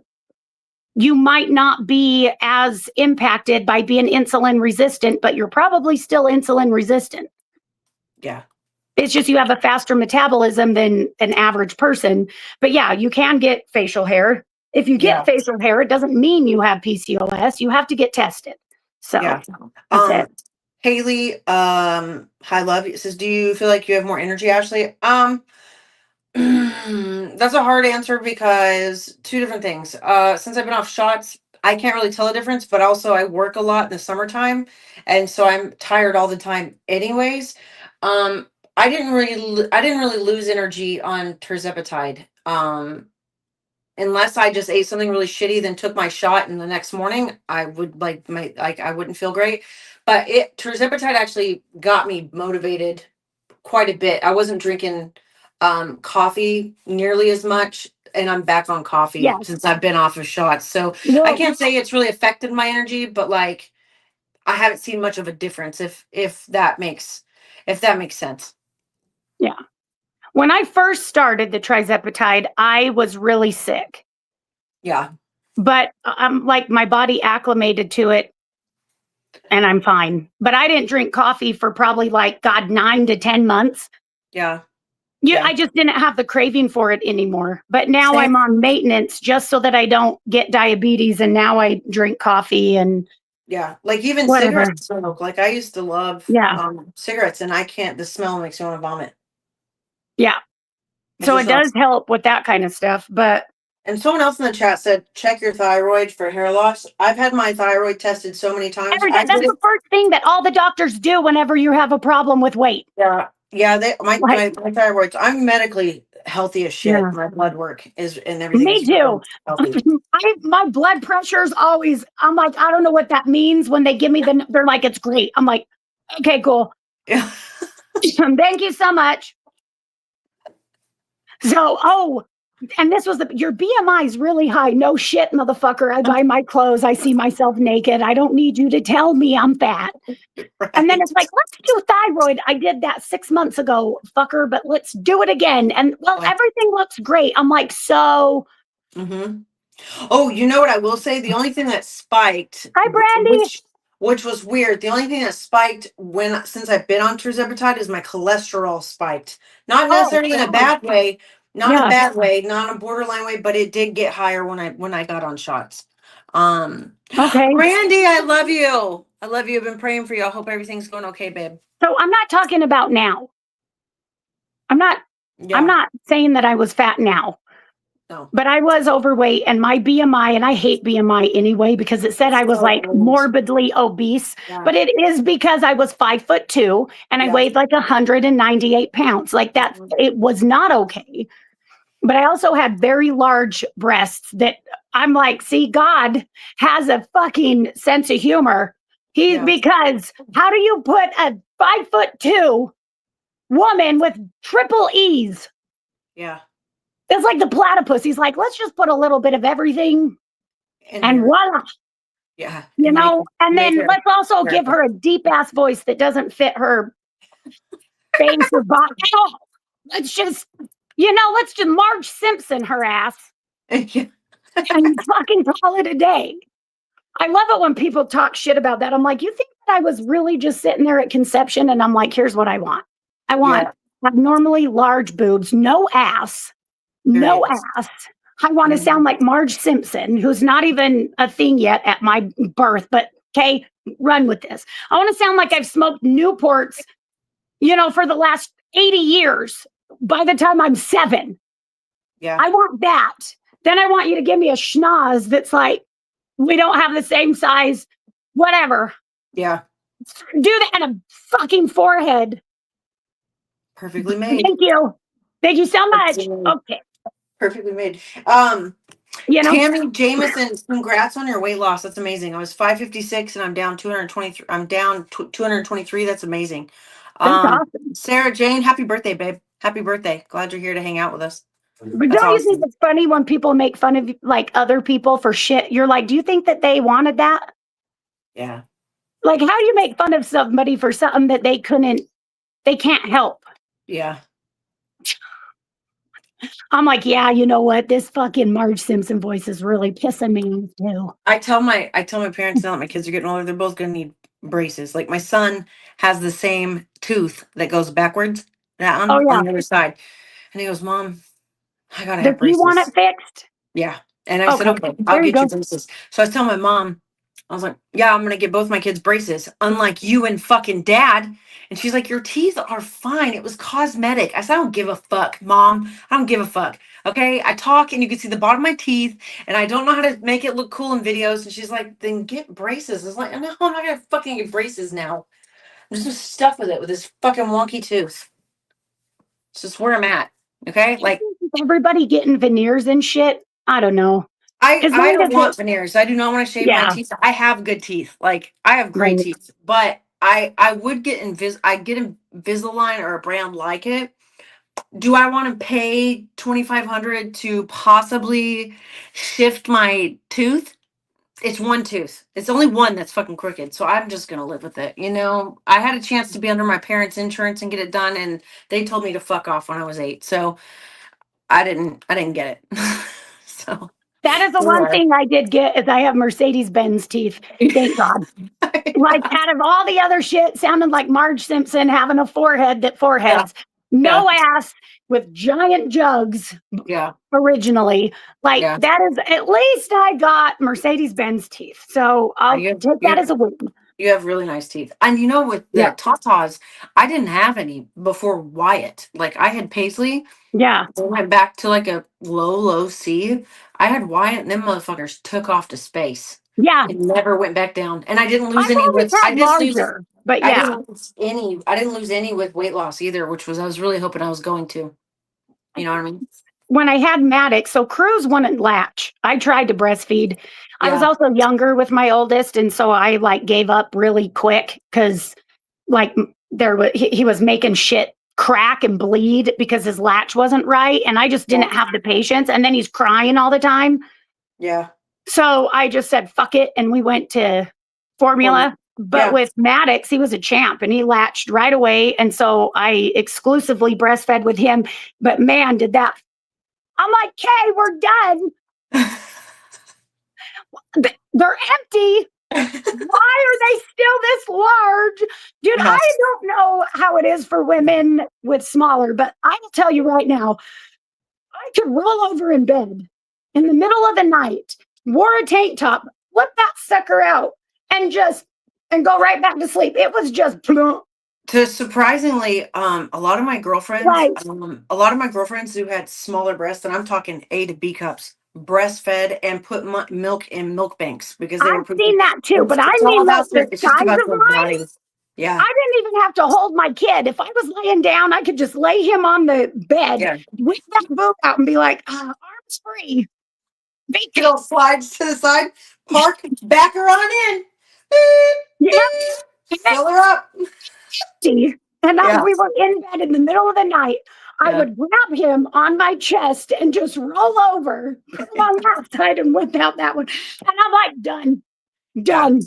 you might not be as impacted by being insulin resistant, but you're probably still insulin resistant. Yeah. It's just you have a faster metabolism than an average person. But yeah, you can get facial hair. If you get facial hair, it doesn't mean you have PCOS. You have to get tested. So that's it. Haley, hi love, it says, do you feel like you have more energy, Ashley? That's a hard answer because two different things. Since I've been off shots, I can't really tell a difference, but also I work a lot in the summertime, and so I'm tired all the time anyways. I didn't really lose energy on tirzepatide. Unless I just ate something really shitty, then took my shot, and the next morning I would I wouldn't feel great. But tirzepatide actually got me motivated quite a bit. I wasn't drinking coffee nearly as much, and I'm back on coffee since I've been off of shots. So I can't say it's really affected my energy, but like I haven't seen much of a difference if that makes sense. Yeah. When I first started the tirzepatide, I was really sick. Yeah. But I'm like, my body acclimated to it and I'm fine. But I didn't drink coffee for probably 9 to 10 months. Yeah. I just didn't have the craving for it anymore. But now Same. I'm on maintenance just so that I don't get diabetes. And now I drink coffee and Yeah, like even whatever. cigarette smoke. Like I used to love Yeah. cigarettes, and I can't. The smell makes me want to vomit. Yeah. It's So just it not. does help with that kind of stuff. But And someone else in the chat said, check your thyroid for hair loss. I've had my thyroid tested so many times. every day, that's the first thing that all the doctors do whenever you have a problem with weight. Yeah. My Like, thyroid. I'm medically healthy as shit. Yeah. My blood work is and everything. Me is too. healthy. My blood pressure is always, I'm like, I don't know what that means when they give me they're like, it's great. I'm like, okay, cool. Yeah. Thank you so much. So, and this was your BMI is really high. No shit, motherfucker. I buy my clothes. I see myself naked. I don't need you to tell me I'm fat. Right. And then it's like, let's do thyroid. I did that 6 months ago, fucker, but let's do it again. And everything looks great. I'm like, so. Mm-hmm. Oh, you know what I will say? The only thing that spiked, Hi, Brandy. which was weird. The only thing that spiked since I've been on tirzepatide is my cholesterol spiked. Not necessarily in a bad way, not in a bad way, not in a borderline way, but it did get higher when I got on shots. Okay. Brandy, I love you. I love you. I've been praying for you. I hope everything's going okay, babe. So I'm not talking about now. I'm not saying that I was fat now. No. But I was overweight, and my BMI, and I hate BMI anyway because it said I was like morbidly obese, but it is because I was 5'2" and I weighed like 198 pounds. Like that, it was not okay. But I also had very large breasts that I'm like, see, God has a fucking sense of humor. Because how do you put a 5'2" woman with triple E's? Yeah. It's like the platypus. He's like, let's just put a little bit of everything and voila. Yeah. And then let's also give her a deep ass voice that doesn't fit her face or body at all. Let's just, let's just Marge Simpson her ass and fucking call it a day. I love it when people talk shit about that. I'm like, you think that I was really just sitting there at conception? And I'm like, here's what I want. I want abnormally large boobs, no ass. No ass. I want to sound like Marge Simpson, who's not even a thing yet at my birth, but okay, run with this. I want to sound like I've smoked Newports, for the last 80 years by the time I'm 7. Yeah. I want that. Then I want you to give me a schnoz that's like, we don't have the same size, whatever. Yeah. Do that on a fucking forehead. Perfectly made. Thank you. Thank you so much. Okay. Perfectly made. Tammy Jameson, congrats on your weight loss. That's amazing. I was 556 and I'm down 223. I'm down 223. That's amazing. That's awesome. Sarah Jane, happy birthday, babe. Happy birthday. Glad you're here to hang out with us. But don't you think it's funny when people make fun of like other people for shit? You're like, do you think that they wanted that? Yeah. Like, how do you make fun of somebody for something that they can't help? Yeah. I'm like, yeah, you know what? This fucking Marge Simpson voice is really pissing me off too. I tell my parents now that my kids are getting older, they're both gonna need braces. Like my son has the same tooth that goes backwards, that one on the other side. And he goes, Mom, I gotta have braces. Do you want it fixed? Yeah. And I said, okay, I'll get you braces. So I was telling my mom, I was like, yeah, I'm going to get both my kids braces, unlike you and fucking dad. And she's like, your teeth are fine. It was cosmetic. I said, I don't give a fuck, Mom. I don't give a fuck. Okay. I talk and you can see the bottom of my teeth and I don't know how to make it look cool in videos. And she's like, then get braces. I was like, no, I'm not going to fucking get braces now. I'm just stuck with it with this fucking wonky tooth. It's just where I'm at. Okay. Like everybody getting veneers and shit. I don't know. I don't want veneers. I do not want to shave my teeth. I have good teeth. Like I have great teeth, but I would get Invisalign or a brand like it. Do I want to pay $2,500 to possibly shift my tooth? It's one tooth. It's only one that's fucking crooked. So I'm just gonna live with it. I had a chance to be under my parents' insurance and get it done, and they told me to fuck off when I was 8. So I didn't get it. So that is the one thing I did get is I have Mercedes-Benz teeth. Thank God. Like out of all the other shit, sounding like Marge Simpson having a forehead that foreheads. no ass with giant jugs Yeah. originally. Like Yeah. that is at least I got Mercedes-Benz teeth. So I'll You take that you as a win. you have really nice teeth. And you know, with Yeah. the tatas, I didn't have any before Wyatt. Like I had Paisley, Yeah. then went back to like a low C. I had Wyatt, and them motherfuckers took off to space. Yeah. It never went back down. And I didn't lose I've any always with had larger, but I yeah. didn't lose any with weight loss either, which was I was really hoping I was going to. You know what I mean? When I had Maddox, so Cruz wouldn't latch. I tried to breastfeed. I was Yeah. also younger with my oldest, and so I like gave up really quick because like there was he was making shit crack and bleed because his latch wasn't right, and I just Yeah. didn't have the patience. And then he's crying all the time, Yeah. so I just said fuck it, and we went to formula. But Yeah. with Maddox, he was a champ and he latched right away. And so I exclusively breastfed with him. But man, did that I'm like, okay, we're done. They're empty. Why are they still this large? Dude, Yeah. I don't know how it is for women with smaller, but I will tell you right now, I could roll over in bed in the middle of the night, wore a tank top, flip that sucker out, and go right back to sleep. It was just plump. To surprisingly, Right. a lot of my girlfriends who had smaller breasts, and I'm talking A to B cups, breastfed and put milk in milk banks because they were I've pooping. seen that too, but I It's all mean about the it's just size about of the mine. body. Yeah. I didn't even have to hold my kid. If I was laying down, I could just lay him on the bed, Yeah. whip that boob out, and be like, arms free. Get all slides to the side, park, back her on in. Yeah, Fill her up. empty. And Yeah. we were in bed in the middle of the night. I Yeah. would grab him on my chest and just roll over, put him on that side, and whip out that one. And I'm like, done, Yeah. done.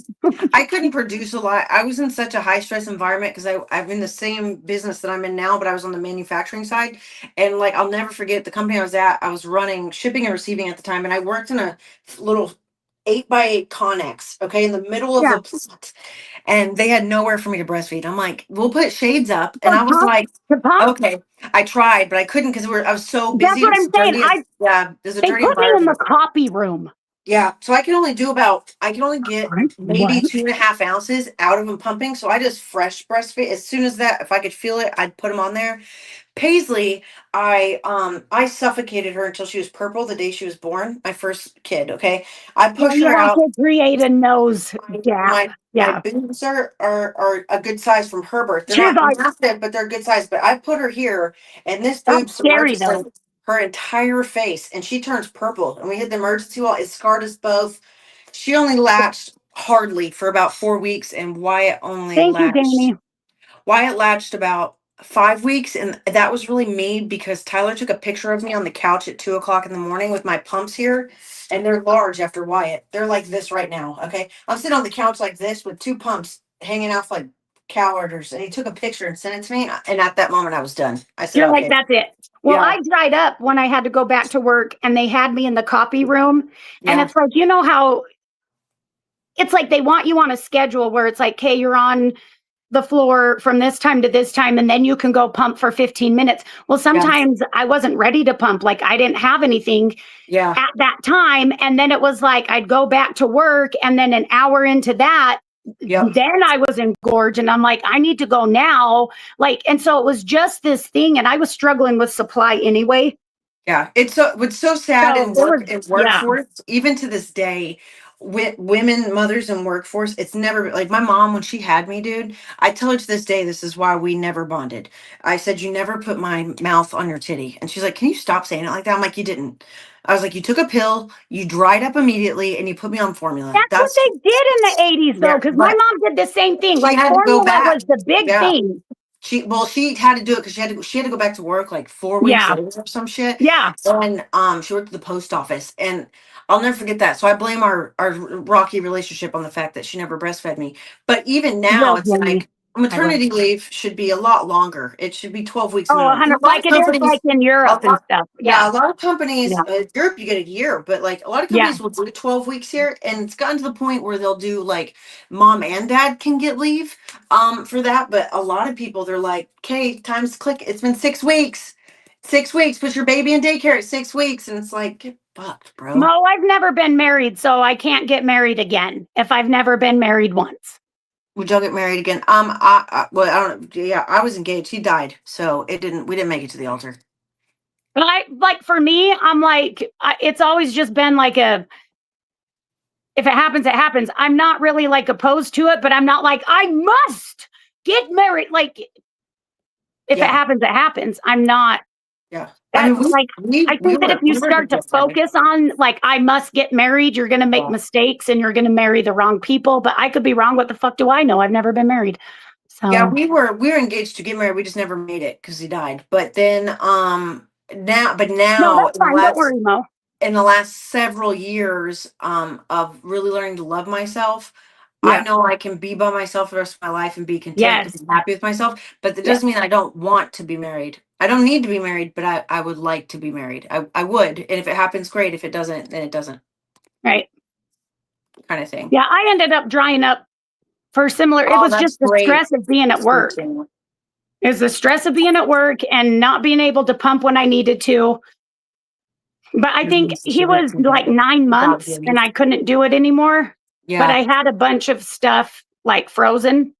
I couldn't produce a lot. I was in such a high stress environment because I'm in the same business that I'm in now, but I was on the manufacturing side. And like, I'll never forget the company I was at. I was running shipping and receiving at the time, and I worked in a little 8x8 Connex, okay, in the middle of Yeah. the plant. And they had nowhere for me to breastfeed. I'm like, we'll put shades up. And For I was pump, like, to pump. okay. I tried, but I couldn't because I was so That's busy. It what was I'm saying. dirty. Yeah, it was a They dirty put me in the environment. copy room. Yeah, so I can only get maybe What? 2.5 ounces out of them pumping. So I just fresh breastfeed. As soon as that, if I could feel it, I'd put them on there. Paisley, I suffocated her until she was purple the day she was born, my first kid. Okay, I Yeah, pushed you her have out. to create a nose gap. My Yeah. boobs are a good size from her birth. They're She was not like, massive, but they're a good size. But I put her here, and this boob that's scary submerges though. her entire face, and she turns purple. And we hit the emergency wall. It scarred us both. She only latched hardly for about 4 weeks, and Thank you, Danny. Wyatt latched about 5 weeks, and that was really me because Tyler took a picture of me on the couch at 2 o'clock in the morning with my pumps here, and they're large after Wyatt. They're like this right now. Okay, I'm sitting on the couch like this with two pumps hanging off like cow udders, and he took a picture and sent it to me. And at that moment, I was done. I said, You're like, "Okay, that's it. Well, yeah, I dried up when I had to go back to work and they had me in the copy room. And yeah, it's like, you know how it's like they want you on a schedule where it's like, okay, you're on the floor from this time to this time, and then you can go pump for 15 minutes. Well, yeah, sometimes I wasn't ready to pump. Like I didn't have anything yeah, at that time. And then it was like I'd go back to work, and then an hour into that, yep." then I was engorged, and I'm like, I need to go now. Like, and so it was just this thing, and I was struggling with supply anyway. Yeah, it's so sad So in it was, yeah, workforce, even to this day, with women, mothers in workforce, it's never like my mom when she had me, dude. I tell her to this day, this is why we never bonded. I said, "You never put my mouth on your titty," and she's like, "Can you stop saying it like that?" I'm like, "You didn't." I was like, "You took a pill, you dried up immediately, and you put me on formula." that's what they did in the 80s, though, Yeah, because my but mom did the same thing. she Like had to go formula back. was the big Yeah, thing. she had to do it because she had to go back to work like 4 weeks Yeah, later or some shit. yeah. And she worked at the post office, and I'll never forget that. So I blame our rocky relationship on the fact that she never breastfed me. But even now, Well, it's like Jamie. maternity leave should be a lot longer. It should be 12 weeks Oh, minimum. And 100, a lot like of it is companies, like in a Europe and lot, stuff. yeah, Yeah. a lot of companies, Yeah. Europe, you get a year, but like a lot of Yeah. companies will do 12 weeks here. And it's gotten to the point where they'll do like mom and dad can get leave for that. But a lot of people, they're like, okay, time's to click. It's been 6 weeks. 6 weeks, put your baby in daycare at 6 weeks. And it's like, get fucked, bro. Mo, I've never been married, so I can't get married again if I've never been married once. Would y'all get married again? Well, I don't. Yeah, I was engaged. He died, so it didn't. We didn't make it to the altar. But like for me, I'm like, it's always just been like if it happens, it happens. I'm not really like opposed to it, but I'm not like, I must get married. Like, if it happens, it happens. I'm not. Yeah. That's I mean, like, I think that if you start to focus on like, I must get married, you're going to make mistakes and you're going to marry the wrong people. But I could be wrong. What the fuck do I know? I've never been married. So yeah, we were engaged to get married. We just never made it because he died. But then now, no, that's fine. Don't worry, Mo. in the last several years of really learning to love myself, I Yeah. know I can be by myself the rest of my life and be content Yes. and happy with myself. But that doesn't mean I don't want to be married. I don't need to be married, but I would like to be married. I would. And if it happens, great. If it doesn't, then it doesn't. Right. Kind of thing. Yeah, I ended up drying up for similar. It was just the stress of being at work. It was the stress of being at work and not being able to pump when I needed to. But I think he was like 9 months and I couldn't do it anymore. Yeah. But I had a bunch of stuff like frozen.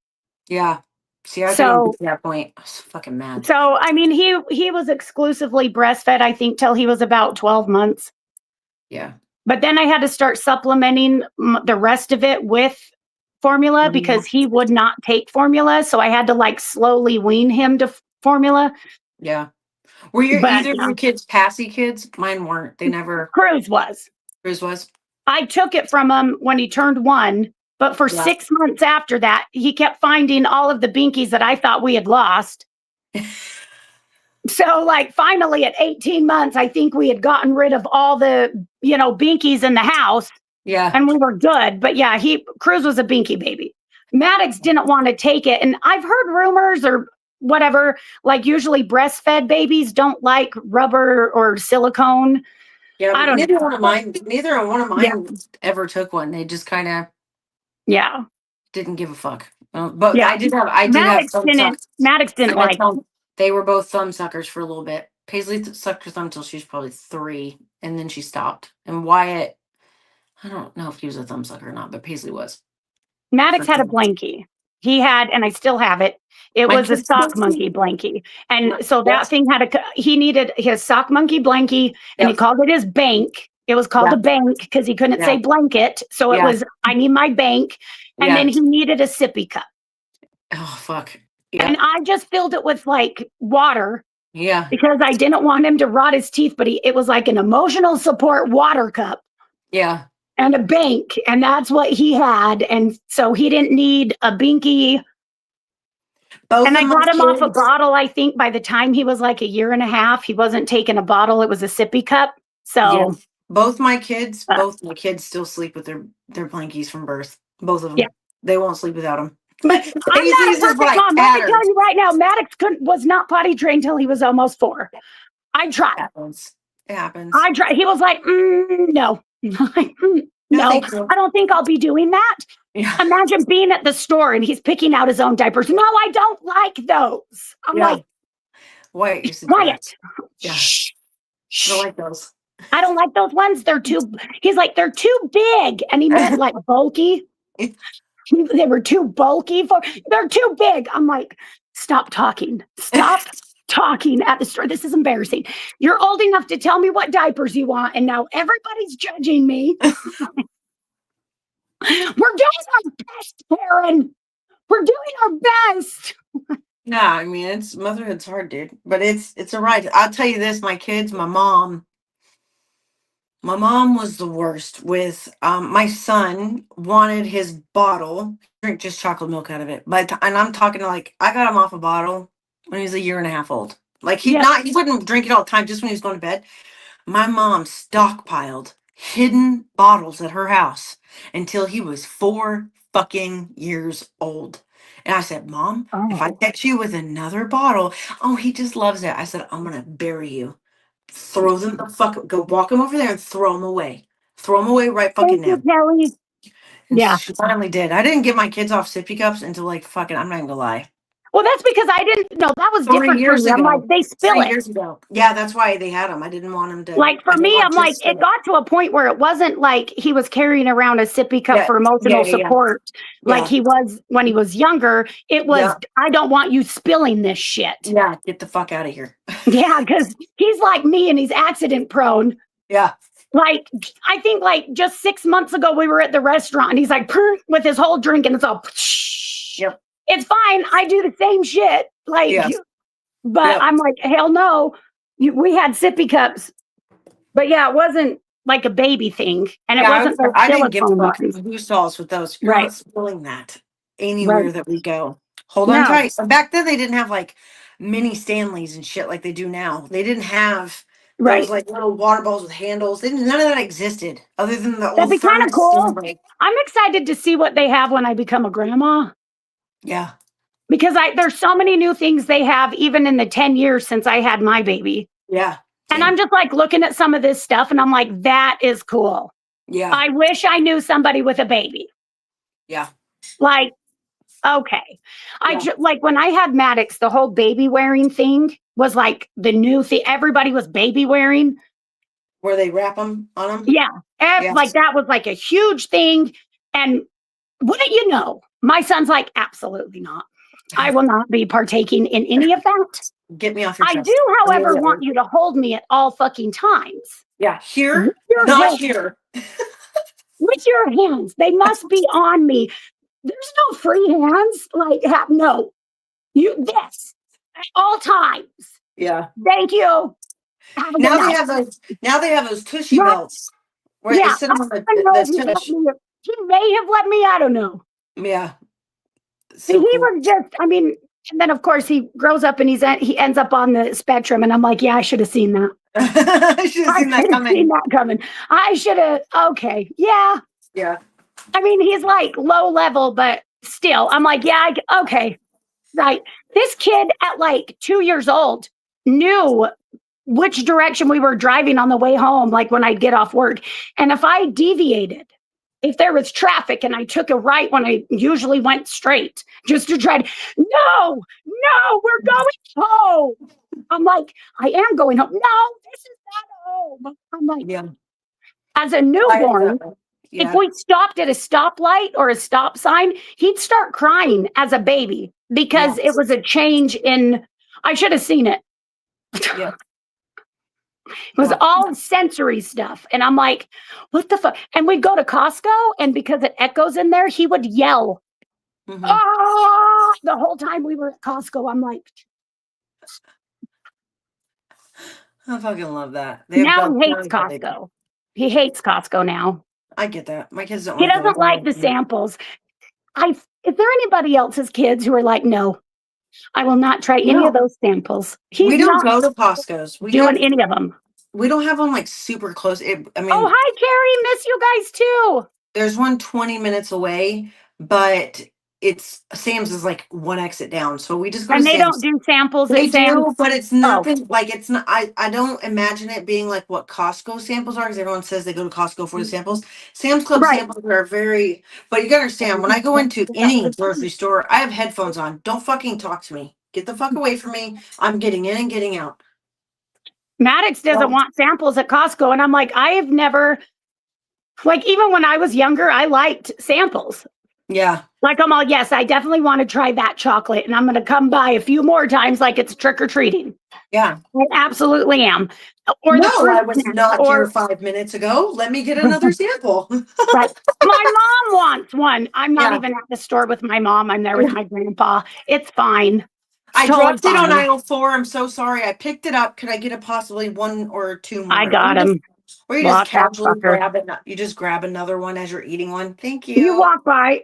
Yeah. See, I didn't get to that point. I was fucking mad. So I mean, he was exclusively breastfed, I think, till he was about 12 months. Yeah. But then I had to start supplementing the rest of it with formula because he would not take formula. So I had to like slowly wean him to formula. Yeah. Were either of your kids passy kids? Mine weren't. They never. Cruz was. Cruz was. I took it from him when he turned 1, but for 6 months after that, he kept finding all of the binkies that I thought we had lost. So like finally at 18 months, I think we had gotten rid of all the, binkies in the house. Yeah. And we were good. But yeah, Cruz was a binky baby. Maddox didn't want to take it. And I've heard rumors or whatever, like usually breastfed babies don't like rubber or silicone. Yeah, I don't neither one of mine ever took one. They just kind of didn't give a fuck. But I did have Maddox thumb didn't suckers. Maddox didn't like They were both thumb suckers for a little bit. Paisley sucked her thumb until she was probably 3, and then she stopped. And Wyatt, I don't know if he was a thumb sucker or not, but Paisley was. Maddox had a blankie. He had, and I still have it. It was a sock monkey blankie. And so that thing he needed his sock monkey blankie, and he called it his bank. It was called a bank because he couldn't say blanket. So it was, I need my bank. And then he needed a sippy cup. Oh, fuck. And I just filled it with like water. Yeah. Because I didn't want him to rot his teeth, but it was like an emotional support water cup. Yeah. And a bank. And that's what he had. And so he didn't need a binky. And I got him off a bottle, I think, by the time he was like 1.5 years. He wasn't taking a bottle. It was a sippy cup. So both my kids still sleep with their blankies from birth. Both of them. Yeah. They won't sleep without them. I'm not a perfect mom. Let me tell you right now, Maddox was not potty trained till he was almost 4. I tried. It happens. I tried. He was like, no. No, I don't think I'll be doing that. Yeah. Imagine being at the store and he's picking out his own diapers. No, I don't like those. I'm like, Wyatt. Yeah. I don't like those. I don't like those ones. He's like, they're too big. And he meant like bulky. They were too bulky they're too big. I'm like, stop talking. Stop talking at the store. This is embarrassing. You're old enough to tell me what diapers you want, and now everybody's judging me. We're doing our best, Karen. We're doing our best. Yeah, I mean, motherhood's hard, dude. But it's a ride. I'll tell you this, my kids, my mom was the worst with my son wanted his bottle, drink just chocolate milk out of it. And I'm talking like I got him off a bottle when he was 1.5 years old. Like he wouldn't drink it all the time, just when he was going to bed. My mom stockpiled hidden bottles at her house until he was 4 fucking years old. And I said, Mom, if I Oh. catch you with another bottle, oh, he just loves it. I said, I'm going to bury you. Throw them the fuck, go walk them over there and throw them away. Throw them away right fucking Thank you, now. Kelly. And Yeah. she finally did. I didn't get my kids off sippy cups until like fucking, I'm not even gonna lie. Well, that's because I didn't know that was 3 different for years me. I'm like, ago. they spill 3 it. years ago. Yeah, that's why they had them. I didn't want them to. Like I for didn't me, want I'm kids like, to spill it got to a point where it wasn't like he was carrying around a sippy cup Yeah, for yeah, emotional yeah, yeah. support like Yeah. he was when he was younger. It was, Yeah. I don't want you spilling this shit. Yeah, get the fuck out of here. Yeah, because he's like me and he's accident prone. Yeah. Like, I think like just 6 months ago, we were at the restaurant and he's like, with his whole drink and it's all, Yep. it's fine. I do the same shit. Like, Yeah. but Yep. I'm like, hell no. We had sippy cups. But yeah, it wasn't like a baby thing. And it Yeah, wasn't those I didn't give a silicone fuck ones. who stalls with those. You're Right. not spilling that Right. anywhere that we go. Hold on No. tight. And back then they didn't have like mini Stanleys and shit like they do now. They didn't have Right. those like little water bottles with handles. None of that existed other than the That'd old be kind of furnace cool. Stanley. I'm excited to see what they have when I become a grandma. Yeah. Because there's so many new things they have even in the 10 years since I had my baby. Yeah. And I'm just like looking at some of this stuff and I'm like, that is cool. Yeah. I wish I knew somebody with a baby. Yeah. Like, okay. Like when I had Maddox, the whole baby wearing thing was like the new thing. Everybody was baby wearing. Where they wrap them on them? Yeah. Like that was like a huge thing. And wouldn't you know, my son's like, absolutely not. I will not be partaking in any of that. Get me off your chest. I do, however, want you to hold me at all fucking times. Yeah, here, not here. With your hands. They must be on me. There's no free hands. Like, no. This at all times. Yeah. Thank you. Now they have those tushy belts where they sit on the tush. He may have let me, I don't know. Yeah. So he was just, I mean, and then of course he grows up and he ends up on the spectrum, and I'm like, yeah, I should have seen that. I should have seen that coming. I should have. Okay, yeah. Yeah. I mean, he's like low level, but still, I'm like, yeah, okay, right. This kid at like 2 years old knew which direction we were driving on the way home, like when I'd get off work, and if I deviated. If there was traffic and I took a right when I usually went straight just to try to, no, we're going home. I'm like, I am going home. No, this is not home. I'm like, as a newborn, if we stopped at a stoplight or a stop sign, he'd start crying as a baby because it was a change in, I should have seen it. Yeah. It was all sensory stuff. And I'm like, what the fuck? And we'd go to Costco, and because it echoes in there, he would yell. Ah! The whole time we were at Costco, I'm like, I fucking love that. Now he hates Costco. He hates Costco now. I get that. My kids don't. He doesn't like the samples. Is there anybody else's kids who are like, no, I will not try any of those samples. We don't go to Costco's. We doing any of them. We don't have them like super close. I mean, oh, hi, Carrie. Miss you guys too. There's one 20 minutes away, but Sam's is like one exit down. So we just go to Sam's. And they don't do samples They at Sam's? do, but it's nothing like it's not. I don't imagine it being like what Costco samples are, because everyone says they go to Costco for the samples. Sam's Club samples are very, but you gotta understand, when I go into any grocery store, I have headphones on. Don't fucking talk to me. Get the fuck away from me. I'm getting in and getting out. Maddox doesn't want samples at Costco. And I'm like, I have never, like, even when I was younger, I liked samples. Yeah. Like, I'm all, yes, I definitely want to try that chocolate. And I'm going to come by a few more times like it's trick or treating. Yeah. I absolutely am. Or no, I was not here 5 minutes ago. Let me get another sample. Right. My mom wants one. I'm not even at the store with my mom. I'm there with my grandpa. It's fine. I dropped it on aisle 4. I'm so sorry. I picked it up. Could I get possibly 1 or 2 more? I got him. Or you just casually grab it. You just grab another one as you're eating one. Thank you. You walk by.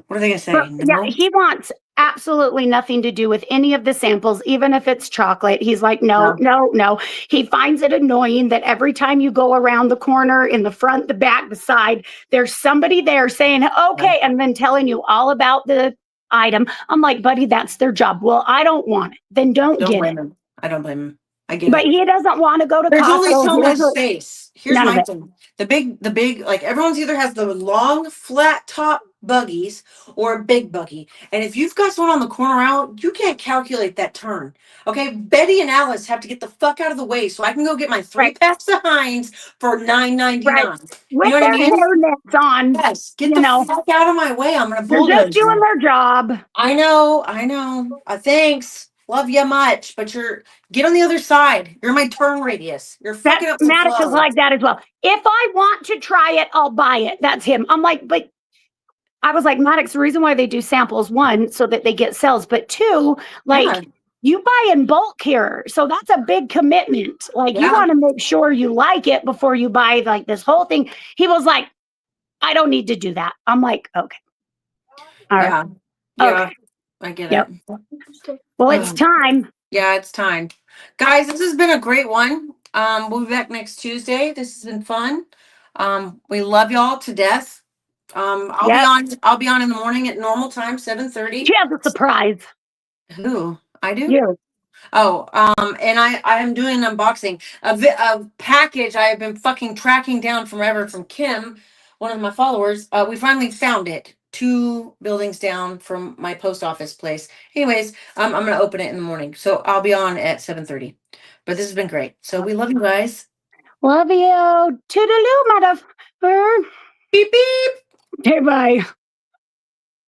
What are they going to say? No? Yeah, he wants absolutely nothing to do with any of the samples, even if it's chocolate. He's like, no. He finds it annoying that every time you go around the corner, in the front, the back, the side, there's somebody there saying, okay, and then telling you all about the item. I'm like, buddy, that's their job. Well, I don't want it. Then don't get blame it. him. I don't blame him. I get But it. he doesn't want to go to There's only Costco. so He much doesn't, space. Here's none of my it. thing. The big, like everyone's either has the long, flat top buggies or a big buggy. And if you've got someone on the corner out, you can't calculate that turn. Okay. Betty and Alice have to get the fuck out of the way so I can go get my 3 Right. packs of Heinz for $9.99. Right. You With know what I their mean? hairnets on, Yes. Get you the know, fuck out of my way. I'm gonna they're just bulldoze doing you. their job. I know. Thanks. Love you much, but get on the other side. You're my turn radius. You're That fucking up my Maddox is flow. like that as well. If I want to try it, I'll buy it. That's him. I'm like, but I was like, Maddox, the reason why they do samples, one, so that they get sales, but two, like, Yeah. you buy in bulk here. So that's a big commitment. Like, you Yeah. want to make sure you like it before you buy like this whole thing. He was like, I don't need to do that. I'm like, okay. All right. Yeah. Okay. I get Yep. it. Well, it's time. Yeah, it's time. Guys, this has been a great one. We'll be back next Tuesday. This has been fun. We love y'all to death. I'll be on in the morning at normal time, 7:30. She has a surprise. Who? I do? You. Oh, and I am doing an unboxing. A package I have been fucking tracking down forever from Kim, one of my followers. We finally found it 2 buildings down from my post office place. Anyways, I'm gonna open it in the morning, so I'll be on at 7:30. But this has been great. So we love you guys. Love you. Toodaloo, mother. Beep beep. Okay, bye.